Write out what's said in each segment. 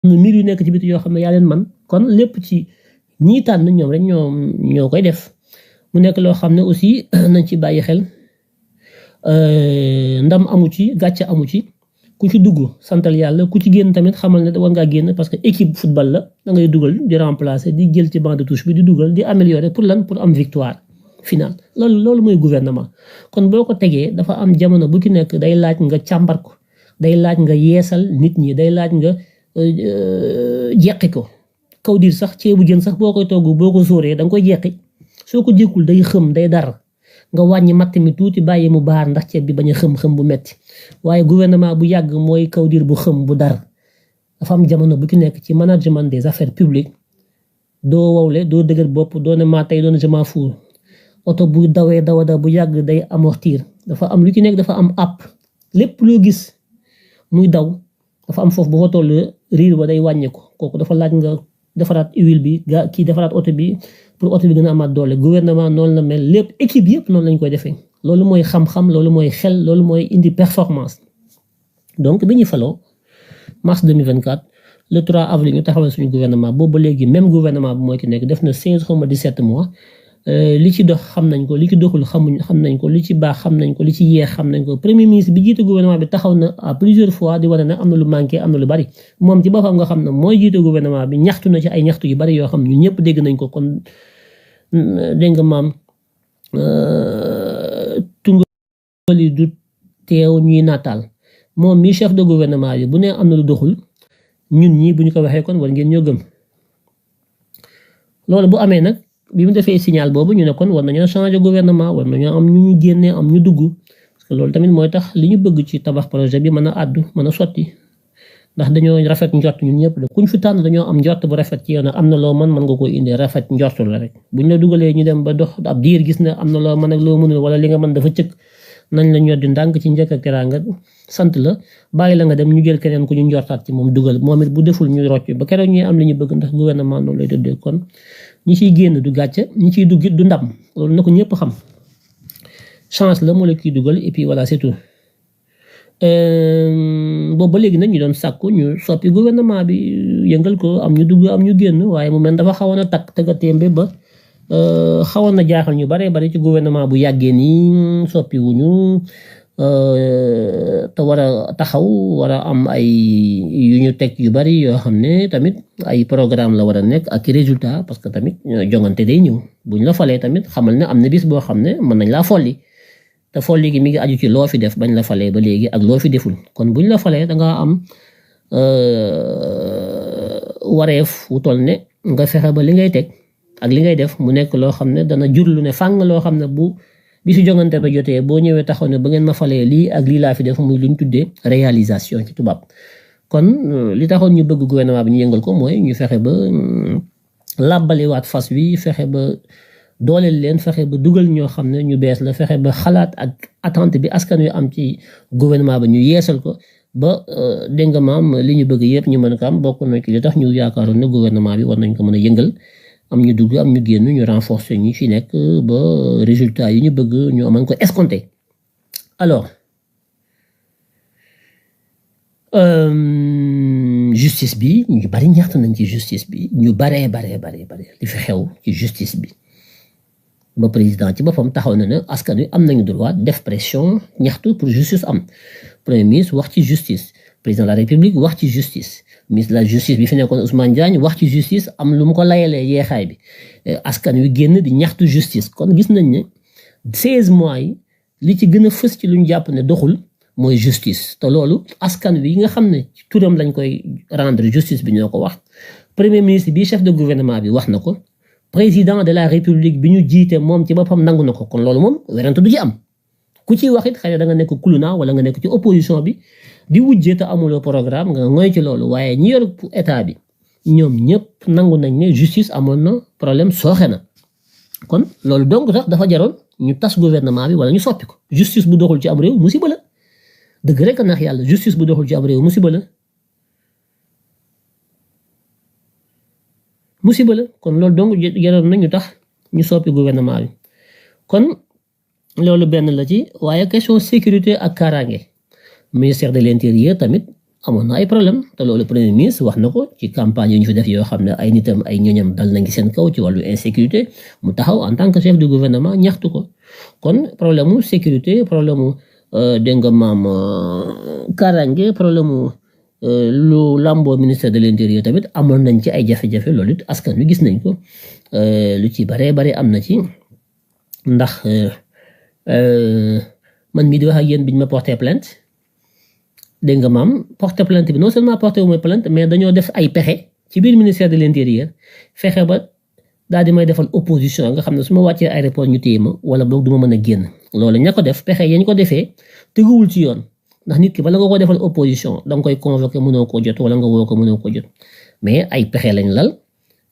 mbir yu nekk ci biti yoo xam ne yaa leen man kon lépp ci ñii tànn ñoom rek ñoo koy def mu nekk loo xam ne aussi nañ ci bàyyi xel ndam amu ci gàcce amu ci ku ci dugg santal yàlla ku ci génn tamit xamal ne war ngaa génn parce que équipe football la da ngay dugal di remplacer di jël ci banc de touche bi di dugal di améliorer pour lan pour am victoire finale loolu mooy gouvernement kon boo ko tegee dafa am jamono bu ci nekk day laaj nga càmbar ko day laaj nga yeesal nit ñi day laaj nga jeqi ko kaw dir sax ceebu jën sax boo koy togg boo ko sóoree da nga koy jeqi soo ko jékkul day xëm day dar nga wàññi matt mi tuuti bàyyi mu baar ndax ceeb bi bañ a xëm bu metti waaye gouvernement bu yàgg mooy kaw dir bu xëm bu dar dafa am jamono bu ci nekk ci management des affaires publiques doo wowle doo dëgër bopp doo ne maa tey doon je m'en fous oto bu dawee daw bu yàgg day amortir dafa am lu ci nekk dafa am app lépp loo gis muy daw dafa am foofu bu fa toll riir ba day wàññeeku kooku dafa laaj nga defaraat huile bi kii defaraat oto bi pour oto bi gën a amaat doole gouvernement noonu la mel lépp équipe yëpp noonu lañ koy defee loolu mooy xam-xam loolu mooy xel loolu mooy indi performance donc bi ñu faloo mars 2024 le 3 avril ñu taxawal suñu gouvernement boobu ba léegi même gouvernement bi mooy ki nekk def na 16 xaw ma 17 mois li ci dox xam nañ ko li ci doxul xam nañ ko li ci baax xam nañ ko li ci yeex xam nañ ko premier ministre bi jiite gouvernement bi taxaw na à plusieurs fois di wane ne am na lu manqué am na lu bari moom ci boppam nga xam ne mooy jiite gouvernement bi ñaxtu na ci ay ñaxtu yu bari yoo xam ñun ñëpp dégg nañ ko kon dégg nga maam tungali du teew ñuy nataal moom mi chef de gouvernement bi bu ne am na lu doxul ñun ñii bu ñu ko waxee kon war ngeen ñoo gëm loolu bu amee nag bi mu defee signal boobu ñu ne kon war nañoo changer gouvernement war nañoo am ñu ñu génnee am ñu dugg parce que loolu tamit mooy tax li ñu bëgg ci tabax projet bi mën a àddu mën a sotti ndax dañoo rafet njort ñun ñëpp de kuñ fi tànn dañoo am njort bu rafet ci yow nag am na loo mën nga ko indi rafet njort la rek buñ la dugalee ñu dem ba dox ab diir gis ne am na loo mën ak loo mënul wala li nga mën dafa cëkk nañ la ñoddi ndànk ci njëkk ak teraanga sant la bàyyi la nga dem ñu jël keneen ku ñu njortaat ci moom dugal moom it bu deful ñu rocc ba keroog ñuy am li ñu bëgg ndax gouvernement noonu lay tëddee kon ñi ciy génn du gàcce ñi ciy dugg du ndam loolu na ko ñëpp xam chance la moo la kiy dugal et puis voilà c'est tout boobu ba léegi nag ñu doon sàkku ñu soppi gouvernement bi yëngal ko am ñu dugg am ñu génn waaye mu mel dafa xawoon a takk tëgga témbe ba xawoon na jaaxal ñu bare ci gouvernement bu yàggee nii soppi wuñu te war a taxaw war a am ay yu ñu teg yu bari yoo xam ne tamit ay programme la war a nekk ak résultat parce que tamit jongante day ñëw buñ la falee tamit xamal ne am na bis boo xam ne mën nañ laa folli te folli gi mi ngi aju ci loo fi def bañ la falee ba léegi ak loo fi deful kon buñ la falee dangaa am wareef wu toll ne nga fexe ba li ngay teg ak li ngay def mu nekk loo xam ne dana jur lu ne fàng loo xam ne bu bi su jongante ba jotee boo ñëwee taxaw ne ba ngeen ma falee lii ak lii laa fi def muy lu ñu tuddee réalisation ci tubaab kon li taxoon ñu bëgg gouvernement bi ñu yëngal ko mooy ñu fexe ba làbbaliwaat fas wi fexe ba dooleel leen fexe ba dugal ñoo xam ne ñu bees la fexe ba xalaat ak attente bi askan wi am ci gouvernement ba ñu yeesal ko ba dégg nga maam li ñu bëgg yëpp ñu mën ko am bokk na ci li tax ñu yaakaaroon ne gouvernement bi war nañ ko mën a yëngal am ñu dugg am ñu génn ñu renforcer ñi fi nekk ba résultat yi ñu bëgg ñu mën ko escompter alors justice bi ñu bari ñaxtu nañ ci justice bi ñu baree li fi xew ci justice bi ba président ci boppam taxaw na ne askan wi am nañu droit def pression ñaxtu pour justice am premier ministre wax ci justice président de la république wax ci justice ministre de la justice bi fi nekkoon Ousmane Diagne wax ci justice am lu mu ko layalee yeexaay bi askan wi génn di ñaxtu justice kon gis nañ ne 16 mois yi li ci gën a fës ci lu ñu jàpp ne doxul mooy justice te loolu askan wi nga xam ne turam lañ koy rendre justice bi ñoo ko wax premier ministre bi chef de gouvernement bi wax na ko président de la république bi ñu jiite moom ci boppam nangu na ko kon loolu moom werante du ci am ku ciy wax it xëy na da nga nekk kuluna wala nga nekk ci opposition bi di wujjee te amuloo programme nga ngoy ci loolu waaye ñi yor état bi ñoom ñëpp nangu nañ ne justice amoon na problème sooxe na kon loolu donc sax dafa jaroon ñu tas gouvernement bi wala ñu soppi ko justice bu doxul ci am réew musiba la dëgg rek a nax yàlla justice bu doxul ci am réew musiba la kon loolu donc jaroon na ñu tax ñu soppi gouvernement bi kon loolu benn la ci waaye question sécurité ak kaaraange ministère de l'intérieur tamit amoon na ay problème te loolu premier ministre wax na ko ci campagne yi ñu fi def yoo xam ne ay nitam ay ñoñam dal nañ ci seen kaw ci wàllu insécurité mu taxaw en tant que chef du gouvernement ñaxtu ko kon problème mu sécurité problème mu dégg nga maam karange problème mu lu lamboo ministère de l'intérieur tamit amoon nañ ci ay jafe-jafe loolu it askan wi gis nañ ko lu ci bare bare am na ci ndax man mii di wax ak yéen biñ ma porté plainte dégg nga maam porté plainte bi non seulement porté wu ma plainte mais dañoo def ay pexe ci biir ministère de l'intérieur fexe ba daal di may defal opposition nga xam ne su ma wàccee aéroport ñu téye ma wala boog du ma mën a génn loolu ña ko def pexe yañ ko defee teguwul ci yoon ndax nit ki bala nga ko defal opposition da nga koy convoqué mënoo ko jot wala nga woo ko mënoo ko jot mais ay pexe lañ lal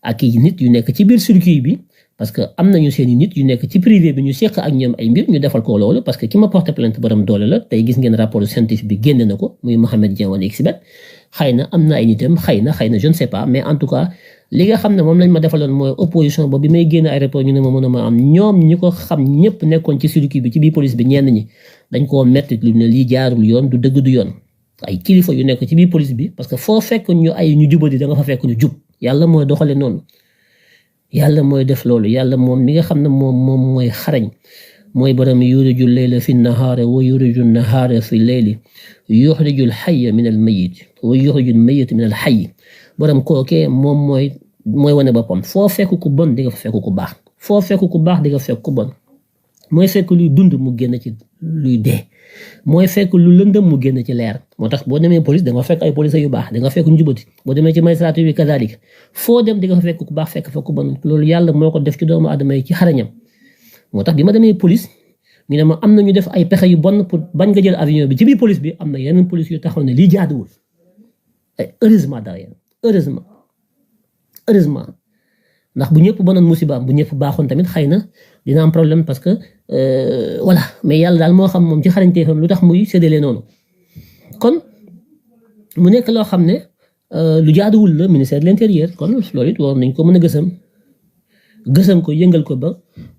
ak i nit yu nekk ci biir circuit bi parce que am nañu seeni nit yu nekk ci privé bi ñu seq ak ñoom ay mbir ñu defal ko loolu parce que ki ma porté plainte borom doole la tey gis ngeen rapport scientifique bi génne na ko muy Mohamed Dieng wala Xbet xëy na am na ay nitam xëy na je ne sais pas mais en tout cas li nga xam ne moom lañ ma defaloon mooy opposition boobu bi may génn aéroport ñu ne ma mën a ma am ñoom ñi ko xam ñëpp nekkoon ci circuit bi ci biir police bi ñenn ñi dañ koo metti lu ne lii jaarul yoon du dëgg du yoon ay kilifa yu nekk ci biir police bi parce que foo fekk ñu ay ñu jubadi da nga fa fekk ñu jub yàlla mooy doxale noonu yàlla mooy def loolu yàlla moom mi nga xam ne moom mooy xarañ mooy borom yuriju leyla fi nahaara wa yuriju nahaara fi leyli yuxriju l xaya min al mayit wa yuxriju l mayit min al xay borom kookee moom mooy wane boppam foo fekk ku bon di nga fa fekk ku baax foo fekk ku baax di nga fekk ku bon mooy fekk luy dund mu génn ci luy dee mooy fekk lu lëndëm mu génn ci leer moo tax boo demee police da nga fekk ay police yu baax da nga fekk ñu jubati boo demee ci magistrature bi kazaalika foo dem di nga fa fekk ku baax fekk ku bon loolu yàlla moo ko def ci doomu aadama yi ci xarañam moo tax bi ma demee police ñu ne ma am na ñu def ay pexe yu bon pour bañ nga jël avion bi ci biir police bi am na yeneen police yu taxaw ne lii jaaduwul heureusement derrière heureusement ndax bu ñëpp bonoon musibaam bu ñëpp baaxoon tamit xëy na dina am problème parce que voilà mais yàlla daal moo xam moom ci xarañteefam lu tax muy séddale noonu kon mu nekk loo xam ne lu jaaduwul la ministère de l'intérieur kon loolu it war nañ ko mën a gësam ko yëngal ko ba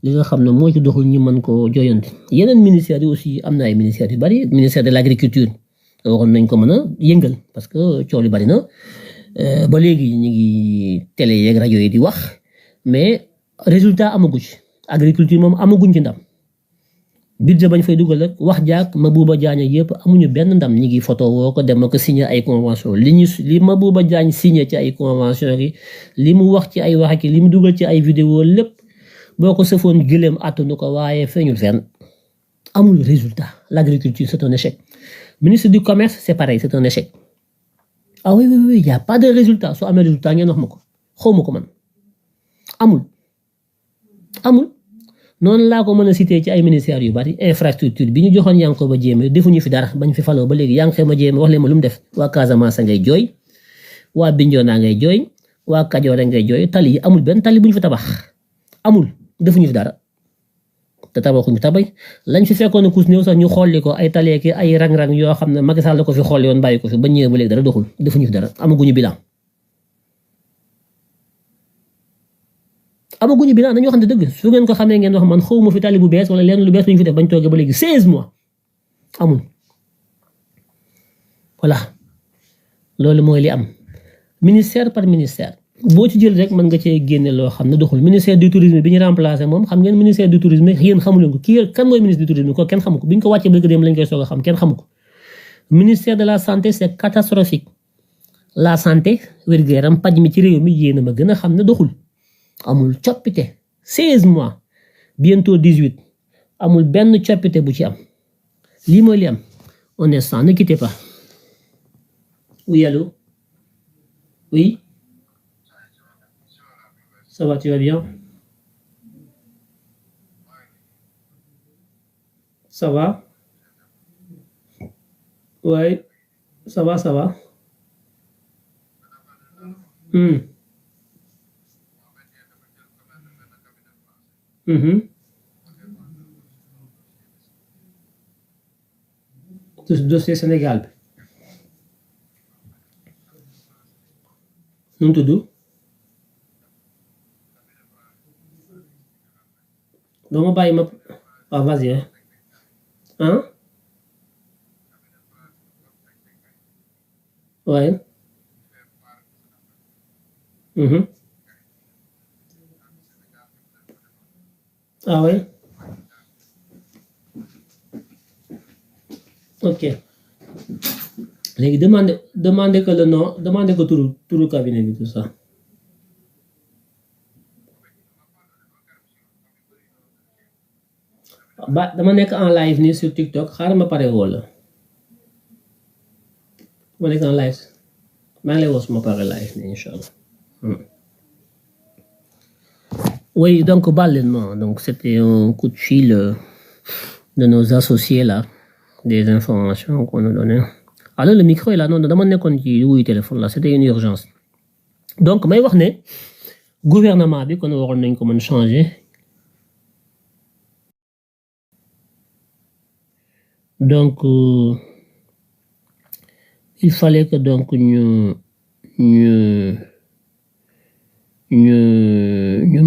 li nga xam ne moo ci doxul ñu mën ko joyanti yeneen ministères yi aussi am na ay ministères yu bari ministère de l'agriculture waroon nañ ko mën a yëngal parce que coow li bari na ba léegi ñu ngi télé yeeg rajo yi di wax mais résultat amagu ci agriculture moom amaguñ ci ndam budget bañ fay dugal ak wax jaak Mabouba Diagne yëpp amuñu benn ndam ñi ngi photo woo ko dem ko signé ay convention li Mabouba Diagne signé ci ay convention yi li mu wax ci ay wax ak li mu dugal ci ay vidéo lépp boo ko sëfoon gëléem attanu ko waaye feeñul fenn amul résultat l'agriculture c'est un échec ministre du commerce c'est pareil c'est un échec ah oui il y a pas de résultat soo amee résultat ngeen wax ma ko xaw ma ko man amul noonu laa ko mën a citer ci ay ministères yu bari infrastructure bi ñu joxoon Yankhoba Diémé defuñu fi dara bañ fi faloo ba léegi Yankhoba Diémé wax leen ma lu mu def waa Casamance ngay jooy waa Bignona ngay jooy waa Kajoor ngay jooy tali yi amul benn tali bu ñu fi tabax amul defuñu fi dara te tabaxuñu tabay lañ fi fekkoon ne kus néew sax ñu xolli ko ay tali ki ay rang-rang yoo xam ne Macky Sall la ko fi xolli woon bàyyi ko fi ba ñëwee ba léegi dara doxul defuñu fi dara amaguñu bilan dañu waxante dëgg su ngeen ko xamee ngeen wax man xawma fi tali bu bees wala leen lu bees lu ñu fi def bañ toogee ba léegi 16 mois amul voilà loolu mooy li am ministère par ministère boo ci jël rek mën nga cee génne loo xam ne doxul ministère du tourisme bi ñu remplacé moom xam ngeen ministère du tourisme yéen xamu leen ko kii kan mooy ministre du tourisme ko kenn xamu ko bi ñu ko wàccee bëgg dem lañ koy soog a xam kenn xamu ko ministère de la santé c'est catastrophique la santé wér-gu-yaram paj mi ci réew mi yéen a ma gën a xam ne doxul amul coppite 16 mois bientôt 18 amul benn coppite bu ci am lii mooy li am on est sans ne quittez pas oui allô oui ça va tu vas bien ça va ouais ça va dossier Sénégal bi nu mu tudd doo ma bàyyi ma waaw vas-y hein Ouais. Mhm. Ah ouais. Ok. Léegi demandez que le nom, demandez que turu cabinet bi tout ça. Ba dama nekk en live nii sur TikTok xaaral ma pare woo la. Ma nekk en live maa ngi lay woo suma pare live nii incha allah. Oui, donc baleinement, donc c'était un coup de fil de nos associés là, des informations qu'on nous donnait. Alors le micro est là, non, dama nekkoon ci wuyu téléphone là, c'était une urgence. Donc may wax ne gouvernement bi kon waroon nañ ko mën changer. Donc il fallait que donc ñu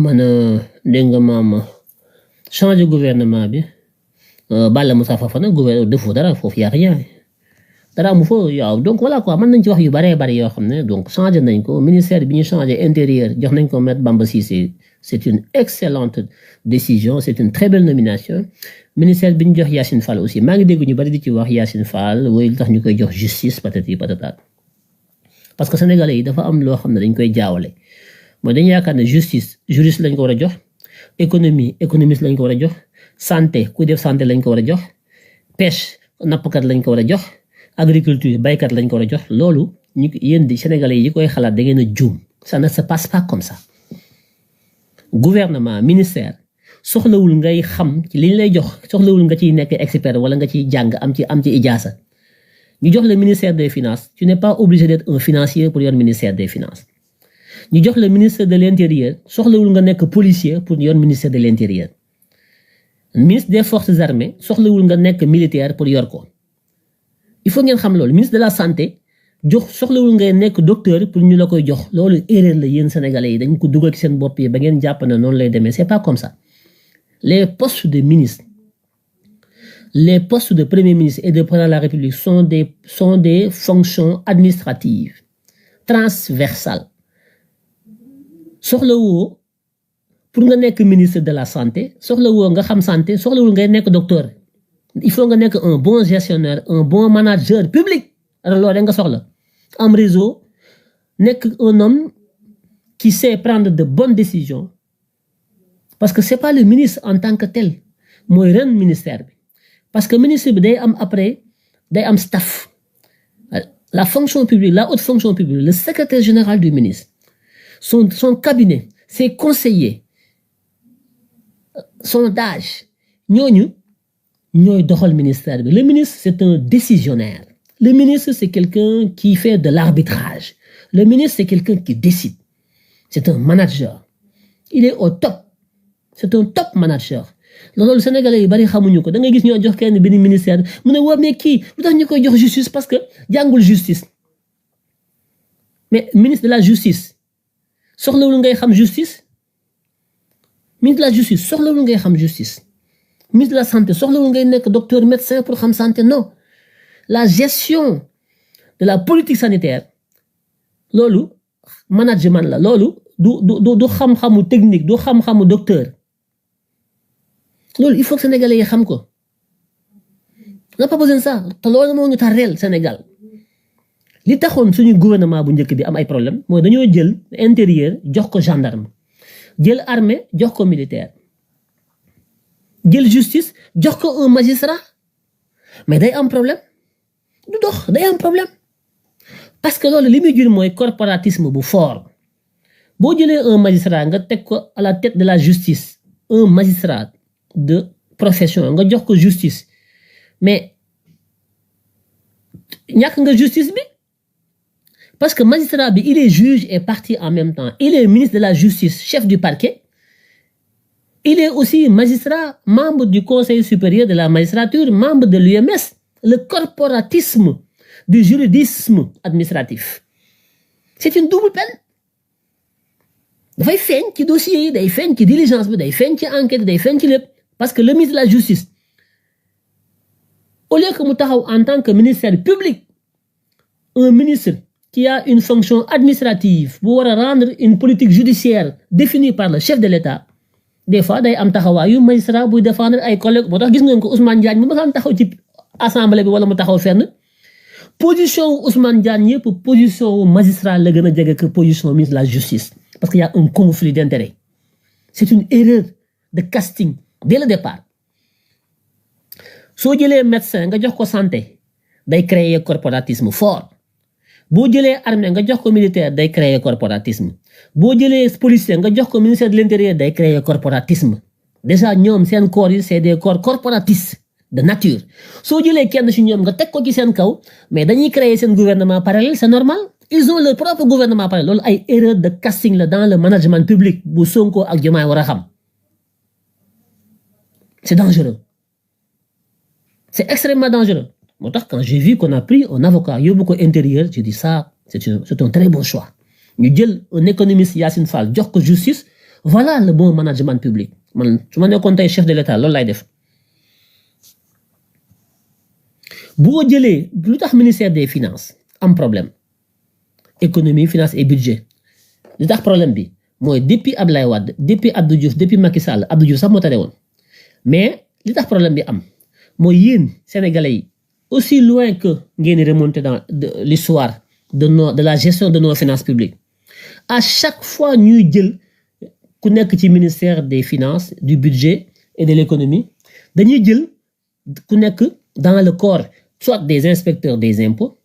mën a dégg nga maam changer gouvernement bi Balla Moussa Fofana gouvernement defu dara foofu y a rien dara amu fa yow donc voilà quoi mën nañ ci wax yu baree bari yoo xam ne donc changer nañ ko ministère bi ñu changer intérieur jox nañ ko Maître Bamba Cissé c'est une excellente décision c'est une très belle nomination ministère bi ñu jox Yacine Fall aussi maa ngi dégg ñu bari di ci wax Yacine Fall woy lu tax ñu koy jox justice patati patata parce que sénégalais yi dafa am loo xam ne dañ koy jaawale mooy dañu yaakaar ne justice juriste lañ ko war a jox économie économiste lañ ko war a jox santé kuy def santé lañ ko war a jox pêche nappkat lañ ko war a jox agriculture baykat lañ ko war a jox loolu ñu yéen di sénégalais yi koy xalaat da ngeen a juum ça ne se passe pas comme ça gouvernement ministère soxlawul ngay xam ci liñ lay jox soxlawul nga ciy nekk expert wala nga ciy jàng am ci ijaasa ñu jox le ministère des finances tu n'es pas obligé d'être un financier pour yor ministère des finances ñu jox le ministère de l'intérieur soxlawul nga nekk policier pour yor ministère de l'intérieur ministre des forces armées soxlawul nga nekk militaire pour yor ko il faut ngeen xam loolu ministre de la santé jox soxlawul ngay nekk docteur pour ñu la koy jox loolu erreur la yéen sénégalais yi dañ ko dugal ci seen bopp yi ba ngeen jàpp ne noonu lay demee c'est pas comme ça les postes de ministre les postes de premier ministre et de président de la République sont des fonctions administratives transversales soxlawoo pour nga nekk ministre de la santé soxlawoo nga xam santé soxlawul ngay nekk docteur il faut nga nekk un bon gestionnaire un bon manager public alors loolu nga soxla am réseau nekk un homme qui sait prendre de bonnes décisions parce que c'est pas le ministre en tant que tel mooy ren ministère bi parce que ministre bi day am après day am staff la fonction publique la haute fonction publique le secrétaire général du ministre son cabinet ses conseillers son DAGE ñooñu ñooy doxal ministère bi le ministre c'est un décisionnaire le ministre c'est quelqu'un qui fait de l'arbitrage le ministre c'est quelqu'un qui décide c'est un manager il est au top c'est un top manager loolu sénégalais yi bari xamuñu ko da ngay gis ñoo jox kenn benn ministère mu ne waa mais kii lu tax ñu koy jox justice parce que jàngul justice mais ministre de la justice soxlawul ngay xam justice ministre de la justice soxlawul ngay xam justice ministre de la santé soxlawul ngay nekk docteur médecin pour xam santé non la gestion de la politique sanitaire loolu management la loolu du xam-xamu technique du xam-xamu docteur loolu il faut que sénégalais yi xam ko n'a pas besoin de ça te loolu moo ñu tardeel Sénégal li taxoon suñu gouvernement bu njëkk bi am ay problème mooy dañoo jël intérieur jox ko gendarme jël armée jox ko militaire jël justice jox ko un magistrat mais day am problème du dox day am problème parce que loolu li muy jur mooy corporatisme bu fort boo jëlee un magistrat nga teg ko à la tête de la justice un magistrat de profession nga jox ko justice mais ñàkk nga justice bi parce que magistrat bi il est juge et partie en même temps il est ministre de la justice chef du parquet il est aussi magistrat membre du conseil supérieur de la magistrature membre de l'UMS le corporatisme du juridisme administratif c'est une double peine dafay feeñ ci dossier yi day feeñ ci diligence bi day feeñ ci enquête day feeñ ci lépp parce que le ministre de la justice au lieu que mu taxaw en tant que ministère public un ministre qui a une fonction administrative pour rendre une politique judiciaire définie par le chef de l'État des fois day am taxawaayu magistrat buy défendre ay collègues moo tax gis ngeen ko Ousmane Diagne mu ma taxaw ci assemblée bi wala mu taxaw fenn position Ousmane Diagne yëpp position magistrat la gën a jege que position ministre de la justice parce qu'il y a un conflit d'intérêt. C'est une erreur de casting dès le départ. soo jëlee médecin nga jox ko santé day créer corporatisme fort boo jëlee armée nga jox ko militaire day créer corporatisme boo jëlee policier nga jox ko ministère de l'intérieur day créer corporatisme déjà ñoom seen corps yi c'est des corps corporatistes de nature soo jëlee kenn ci ñoom nga teg ko ci seen kaw mais dañuy créer seen gouvernement parallèle c'est normal ils ont leur propre gouvernement parallèle loolu ay erreur de casting la dans le management public bu Sonko ak Diomaye war a xam c'est dangereux c'est extrêmement dangereux moo tax quand j'ai vu qu'on a pris un avocat yóbbu ko intérieur j'ai dit ça c'est un très bon choix ñu jël un économiste Yacine Fall jox ko justice voilà le bon management public man su ma nekkoon tey chef de l'État loolu lay def boo jëlee lu tax ministère des finances am problème économie finance et budget li tax problème bi mooy depuis Abdoulaye Wade depuis Abdou Diouf depuis Macky Sall Abdou Diouf sax moo tane woon mais li tax problème bi am mooy yéen sénégalais yi aussi loin que ngeen remonter dans l'histoire de la gestion de nos finances publiques à chaque fois ñuy jël ku nekk ci ministère des finances du budget et de l'économie dañuy jël ku nekk dans le corps soit des inspecteurs des impôts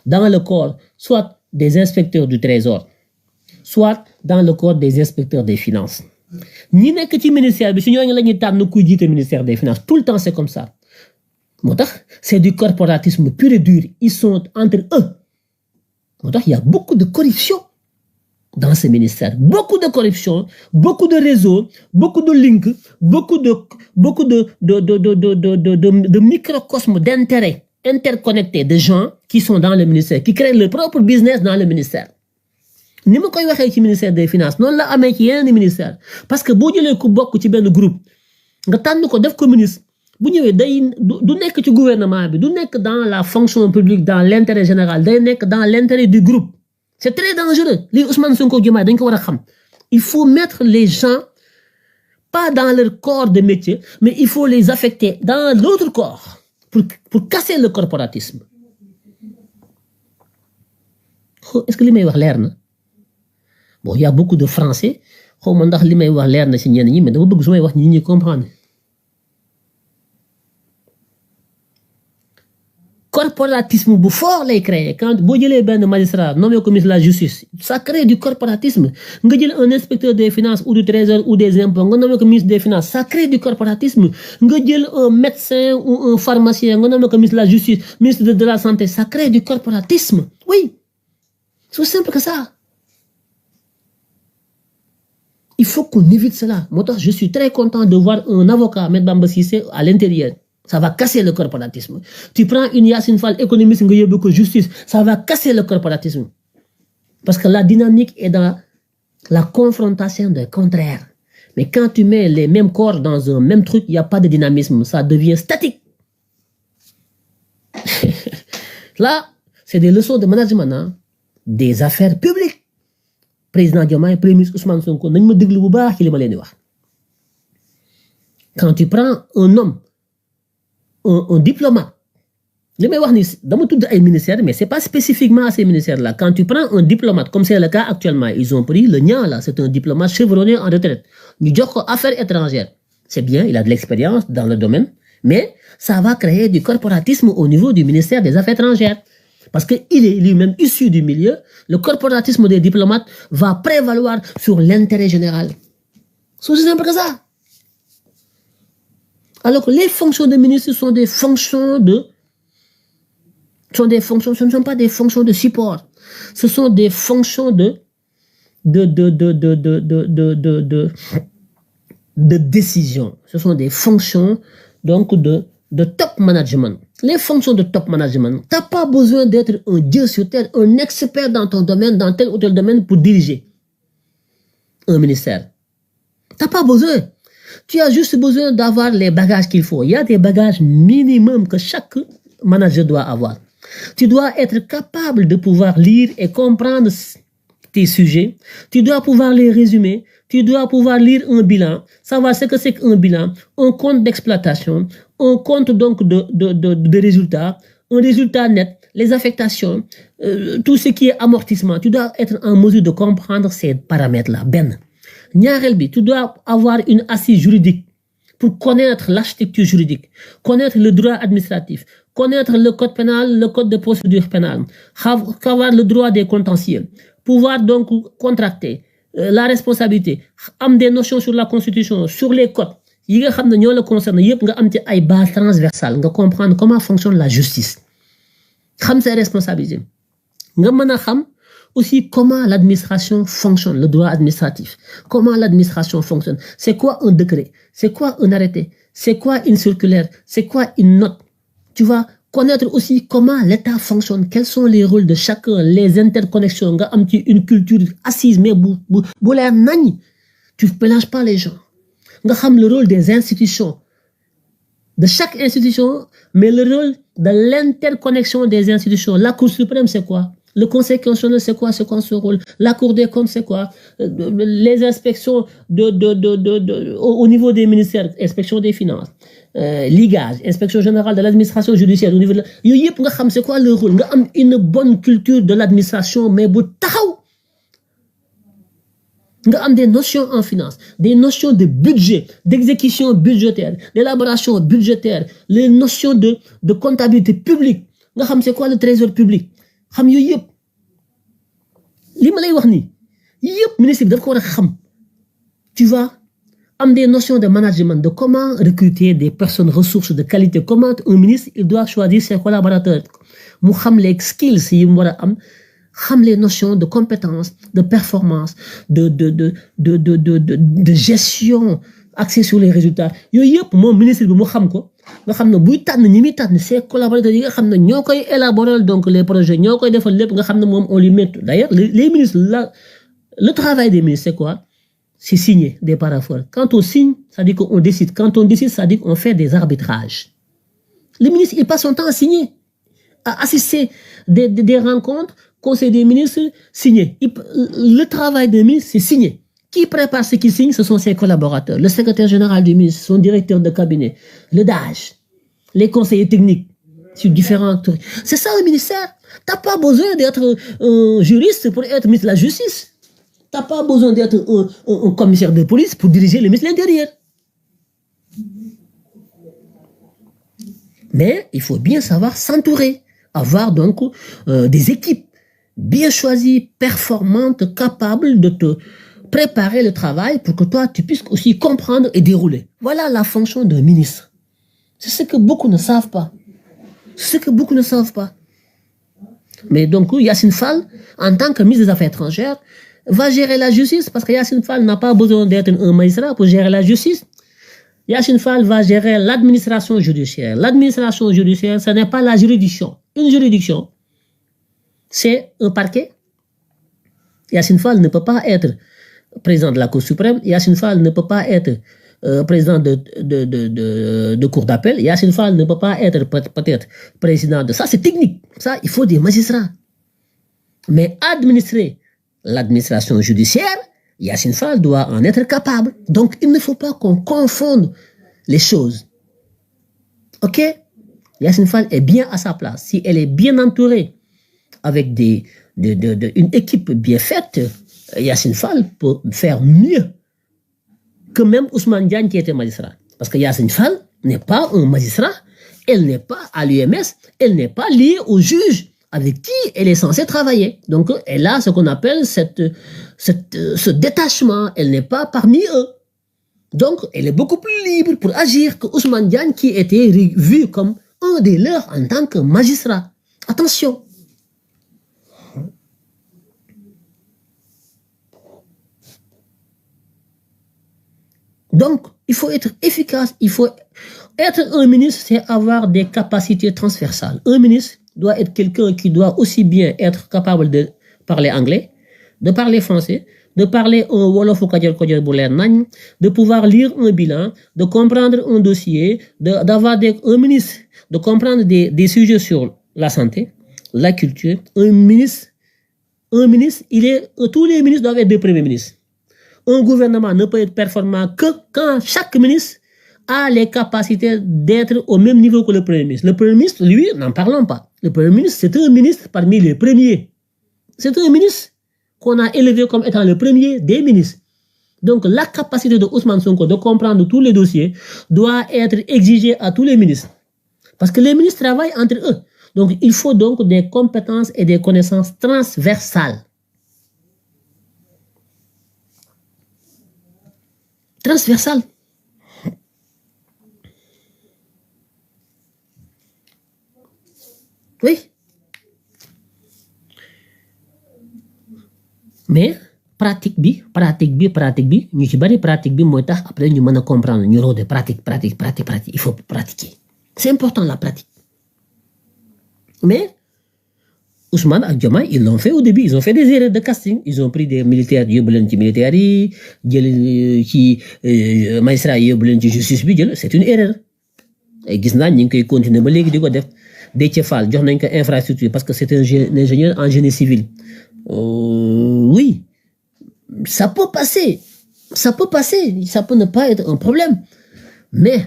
dans le corps soit des inspecteurs du trésor soit dans le corps des inspecteurs des finances ñi nekk ci ministère bi si ñooñu la ñuy tànn kuy jiite ministère des finances tout le temps c'est comme ça moo tax c'est du corporatisme pur et dur ils sont entre eux moo tax il y a beaucoup de corruption dans ce ministère beaucoup de corruption beaucoup de réseaux beaucoup de links beaucoup de microcosmes d'intérêts interconnectés de gens qui sont dans le ministère qui créent leur propre business dans le ministère ni ma koy waxee ci ministère des finances noonu la amee ci yeneen ministère parce que boo jëlee ku bokk ci benn groupe nga tànn ko def ko ministre bu ñëwee day du nekk ci gouvernement bi du nekk dans la fonction publique dans l'intérêt général day nekk dans l'intérêt du groupe c'est très dangereux lii Ousmane Sonko Diomaye dañ ko war a xam il faut mettre les gens pas dans leur corps de métier mais il faut les affecter dans l'autre corps pour casser le corporatisme est-ce que li may wax leer na bon il y a beaucoup de français xaw ma ndax li may wax leer na ci ñenn ñi mais dama bëgg su may wax ñi comprendre corporatisme bu fort lay créer quand boo jëlee benn magistrat nommé ko ministre de la justice ça crée du corporatisme nga jël un inspecteur des finances ou du trésor ou des impôts nga nommé ko ministre des finances ça crée du corporatisme nga jël un médecin ou un pharmacien nga nommé ko ministre de la justice ministre de la santé ça crée du corporatisme oui c'est aussi simple que ça il faut qu'on évite cela moo tax je suis très content de voir un avocat Maître Bamba Cissé à l'intérieur ça va casser le corporatisme tu prends une Yacine Fall économiste nga yóbbu ko justice ça va casser le corporatisme parce que la dynamique est dans la confrontation des contraires mais quand tu mets les mêmes corps dans un même truc il n'y a pas de dynamisme ça devient statique là c'est des leçons de management hein? Des affaires publiques président Diomaye premier ministre Ousmane Sonko nañ ma déglu bu baax ci li ma leen di wax quand tu prends un homme un diplomate li may wax ni dama tudd ay ministères mais c'est pas spécifiquement à ces ministères là quand tu prends un diplomate comme c'est le cas actuellement ils ont pris le Niang là c'est un diplomate chevronné en retraite ñu jox ko affaires étrangères c'est bien il a de l'expérience dans le domaine mais ça va créer du corporatisme au niveau du ministère des Affaires étrangères parce que il est lui-même issu du milieu le corporatisme des diplomates va prévaloir sur l'intérêt général c'est aussi simple que ça. Alors que les fonctions de ministre sont des fonctions ce ne sont pas des fonctions de support. Ce sont des fonctions de décision. Ce sont des fonctions donc de top management. Les fonctions de top management, t'as pas besoin d'être un dieu sur terre, un expert dans ton domaine, dans tel ou tel domaine pour diriger un ministère. T'as pas besoin. Tu as juste besoin d'avoir les bagages qu'il faut. Il y a des bagages minimums que chaque manager doit avoir. Tu dois être capable de pouvoir lire et comprendre tes sujets. Tu dois pouvoir les résumer. Tu dois pouvoir lire un bilan, savoir ce que c'est qu'un bilan, un compte d'exploitation, un compte donc de résultats, un résultat net, les affectations, tout ce qui est amortissement. Tu dois être en mesure de comprendre ces paramètres-là. Ben, ñaareel bi, tu dois avoir une assise juridique pour connaître l'architecture juridique, connaître le droit administratif, connaître le code pénal, le code de procédure pénale, avoir le droit des contentieux, pouvoir donc contracter, la responsabilité, am des notions sur la constitution, sur les codes, yi nga xam ne ñoo la concerne yëpp nga am ci ay base transversale nga comprendre comment fonctionne la justice, xam ses responsabilités, nga mën a xam aussi comment l'administration fonctionne, le droit administratif, comment l'administration fonctionne, c'est quoi un décret, c'est quoi un arrêté, c'est quoi une circulaire, c'est quoi une note, tu vas connaître aussi comment l'État fonctionne, quels sont les rôles de chacun, les interconnexions, nga am ci une culture assise mais bu leer nañ, tu ne mélanges pas les gens, nga xam le rôle des institutions, de chaque institution, mais le rôle de l'interconnexion des institutions. La Cour suprême, c'est quoi? Le Conseil constitutionnel, c'est quoi son rôle? La Cour des comptes, c'est quoi? Les inspections au niveau des ministères, inspection des finances, l'IGAJ, inspection générale de l'administration judiciaire, au niveau de c'est quoi le rôle? Nga am une bonne culture de l'administration, mais bu taxaw. Nga am des notions en finance, des notions de budget, d'exécution budgétaire, d'élaboration budgétaire, les notions de comptabilité publique. Nga xam c'est quoi le trésor public? Xam yooyu yëpp li ma lay wax nii yëpp ministre bi daf ko war a xam. Tu vois, am des notions de management, de comment recruter des personnes ressources de qualité, comment un ministre il doit choisir ses collaborateurs, mu xam les skills yi mu war a am, xam les notions de compétences, de performance, de gestion, axé sur les résultats. Yooyu yëpp moom ministre bi mu xam ko. nga xam ne buy tànn ñi muy tànn ses collaborateurs yi nga xam ne ñoo koy élaborer donc les projets ñoo koy defal lépp nga xam ne moom on lui met. D'ailleurs les ministres le travail des ministres c'est quoi? C'est signer des paraphores. Quand on signe, ça dit qu'on décide. Quand on décide, ça dit qu'on fait des arbitrages. Le ministre il passe son temps à signer, à assister des rencontres, conseil des ministres, signer. Le travail des ministres c'est signer. Qui prépare ce qui signe, ce sont ses collaborateurs. Le secrétaire général du ministre, son directeur de cabinet, le DAGE, les conseillers techniques sur différents trucs. C'est ça le ministère. T'as pas besoin d'être un juriste pour être ministre de la Justice. T'as pas besoin d'être un commissaire de police pour diriger le ministre de l'Intérieur. Mais il faut bien savoir s'entourer, avoir donc des équipes bien choisies, performantes, capables de te préparer le travail pour que toi, tu puisses aussi comprendre et dérouler. Voilà la fonction d'un ministre. C'est ce que beaucoup ne savent pas. C'est ce que beaucoup ne savent pas. Mais donc, Yassine Fall, en tant que ministre des Affaires étrangères, va gérer la justice parce que Yassine Fall n'a pas besoin d'être un magistrat pour gérer la justice. Yassine Fall va gérer l'administration judiciaire. L'administration judiciaire, ce n'est pas la juridiction. Une juridiction, c'est un parquet. Yassine Fall ne peut pas être président de la Cour suprême. Yassine Fall ne peut pas être président de cour d'appel. Yassine Fall ne peut pas être peut-être président de... Ça, c'est technique. Ça, il faut des magistrats. Mais administrer l'administration judiciaire, Yassine Fall doit en être capable. Donc, il ne faut pas qu'on confonde les choses. OK? Yassine Fall est bien à sa place. Si elle est bien entourée avec une équipe bien faite, Yassine Fall peut faire mieux que même Ousmane Diagne qui était magistrat. Parce que Yassine Fall n'est pas un magistrat, elle n'est pas à l'UMS, elle n'est pas liée au juge avec qui elle est censée travailler. Donc elle a ce qu'on appelle ce détachement, elle n'est pas parmi eux. Donc elle est beaucoup plus libre pour agir que Ousmane Diagne qui était vu comme un des leurs en tant que magistrat. Attention. Donc, il faut être efficace, il faut être un ministre, c'est avoir des capacités transversales. Un ministre doit être quelqu'un qui doit aussi bien être capable de parler anglais, de parler français, de parler un wolof ou de pouvoir lire un bilan, de comprendre un dossier, d'avoir un ministre, de comprendre des sujets sur la santé, la culture, un ministre, tous les ministres doivent être des premiers ministres. Un gouvernement ne peut être performant que quand chaque ministre a les capacités d'être au même niveau que le premier ministre. Le premier ministre, lui, n'en parlons pas. Le premier ministre, c'est un ministre parmi les premiers. C'est un ministre qu'on a élevé comme étant le premier des ministres. Donc, la capacité de Ousmane Sonko de comprendre tous les dossiers doit être exigée à tous les ministres. Parce que les ministres travaillent entre eux. Donc, il faut donc des compétences et des connaissances transversales. Transversales. Oui. Mais pratique bi ñu ci bari pratique bi mooy tax après ñu mën a comprendre ñu roode pratique il faut pratiquer. C'est important la pratique. Mais Ousmane ak Diomaye ils l'ont fait au début, ils ont fait des erreurs de casting, ils ont pris des militaires yóbbu leen ci militaires yi jël ci magistrat yi yóbbu leen ci justice bi jël, c'est une erreur. Et gis naa ñu ngi koy continuer ba léegi di ko def. Déthié Fall jox nañ ko infrastructure parce que c'est un ingénieur en génie civil. Oui, ça peut passer, ça peut ne pas être un problème. Mais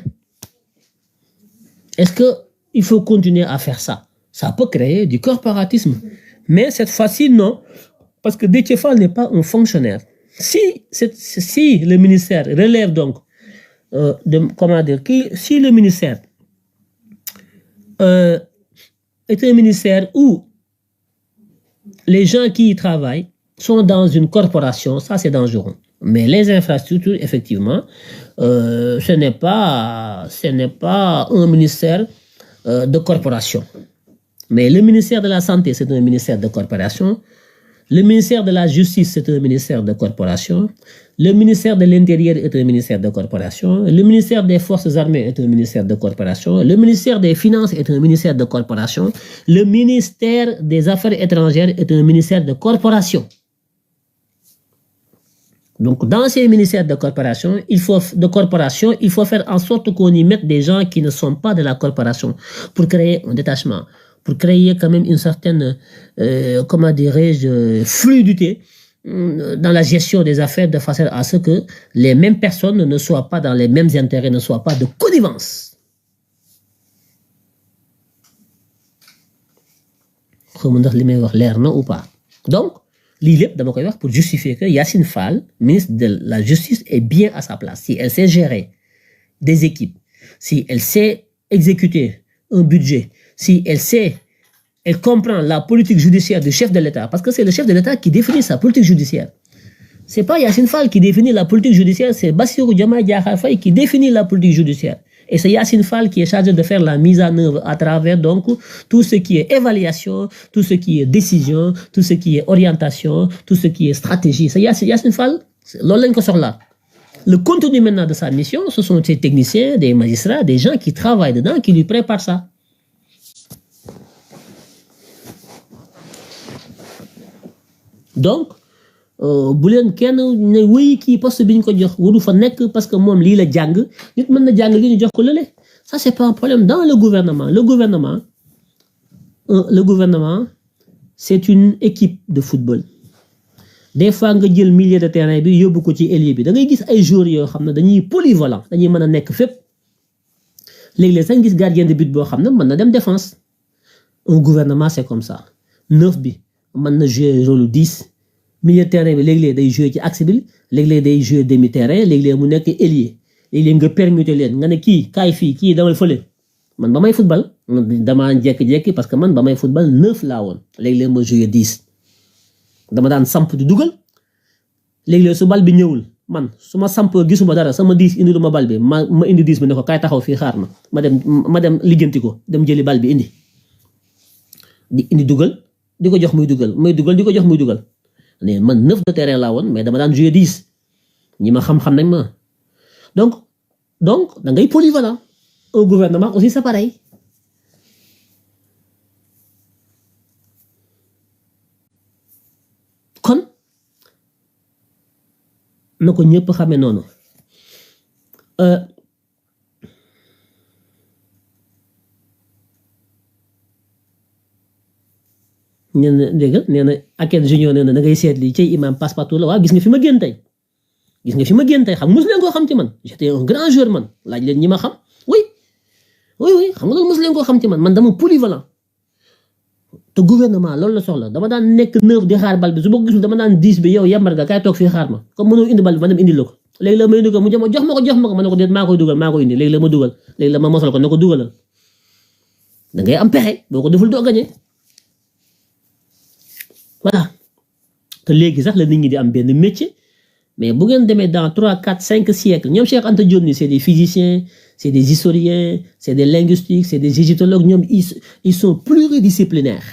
est-ce qu'il faut continuer à faire ça? Ça peut créer du corporatisme. Mais cette fois-ci, non, parce que Déthié Fall n'est pas un fonctionnaire. Si le ministère relève donc, si le ministère est un ministère où les gens qui y travaillent sont dans une corporation, ça c'est dangereux. Mais les infrastructures, effectivement, ce n'est pas un ministère de corporation. Mais le ministère de la Santé, c'est un ministère de corporation. Le ministère de la Justice, c'est un ministère de corporation. Le ministère de l'Intérieur est un ministère de corporation. Le ministère des Forces armées est un ministère de corporation. Le ministère des Finances est un ministère de corporation. Le ministère des Affaires étrangères est un ministère de corporation. Donc, dans ces ministères de corporation, il faut faire en sorte qu'on y mette des gens qui ne sont pas de la corporation pour créer un détachement, pour créer quand même une certaine, fluidité dans la gestion des affaires de façon à ce que les mêmes personnes ne soient pas dans les mêmes intérêts, ne soient pas de connivence. Ou pas. Donc, l'ILEP, pour justifier que Yacine Fall, ministre de la Justice, est bien à sa place. Si elle sait gérer des équipes, si elle sait exécuter un budget, si elle comprend la politique judiciaire du chef de l'État, parce que c'est le chef de l'État qui définit sa politique judiciaire. C'est pas Yacine Fall qui définit la politique judiciaire, c'est Bassirou Diomaye Diakhar Faye qui définit la politique judiciaire. Et c'est Yacine Fall qui est chargé de faire la mise en œuvre à travers donc tout ce qui est évaluation, tout ce qui est décision, tout ce qui est orientation, tout ce qui est stratégie. C'est Yacine Fall, le contenu maintenant de sa mission, ce sont des techniciens, des magistrats, des gens qui travaillent dedans, qui lui préparent ça. Donc, bu leen kenn ne wéy kii poste bi ñu ko jox waru fa nekk parce que moom lii la jàng nit mën na jàng li ñu jox ko lële. Ça c'est pas un problème dans le gouvernement. Le gouvernement c'est une équipe de football. Des fois nga jël milieu de terrain bi yóbbu ko ci ailier bi da ngay gis ay joueurs yoo xam ne dañuy polyvalent dañuy mën a nekk fépp. Léeg-léeg sax gis gardien de but boo xam ne mën na dem défense. Un gouvernement c'est comme ça. 9 bi mën na jouer rôle 10. Milieu de terrain bi léeg-léeg day jouer ci axe bi léeg-léeg day jouer demi terrain léeg-léeg mu nekk ailier léeg-léeg nga permuter leen nga ne kii kaay fii kii damal fële man ba may football damaa jekki-jekki parce que man ba may football 9 laa woon léeg-léeg ma jouer 10 dama daan samp di dugal léeg-léeg su bal bi ñëwul man su ma samp gisuma dara sama 10 indi lu ma bal bi ma indi 10 bi ne ko kaay taxaw fii xaar ma dem lijjanti ko dem jëli bal bi indi dugal di ko jox muy dugal di ko jox muy dugal ne man 9 de terrain laa woon mais dama daan jouer 10 ñi ma xam nañ ma donc da ngay polyvalent. Au gouvernement aussi c'est pareil. Kon na ko ñëpp xamee noonu ñen dégg nee na Aken Junior nee na da ngay seet lii ci imam passe partout la waaw gis nga fi ma génn tey xam mosu leen koo xam ci man j'étais un grand joueur man laaj leen ñi ma xam oui xam nga loolu mosu leen koo xam ci man dama polyvalent te gouvernement loolu la soxla dama daan nekk 9 di xaar bal bi su ma gisul dama daan 10 bi yow yambar nga kay toog fii xaar ma comme mënoo indi bal bi ma dem indi la ko léegi la may indi ko mu jox ma ko ma ne ko déet maa koy dugal maa koy indi léegi la ma dugal léegi la ma mosal ko ne ko dugalal da ngay am pexe boo ko deful doo gagné voilà te léegi sax la nit ñi di am benn métier mais bu ngeen demee dans 3 4 5 siècles ñoom Cheikh Anta Diop ni c'est des physiciens c'est des historiens c'est des linguistiques c'est des égyptologues ñoom ils sont pluridisciplinaires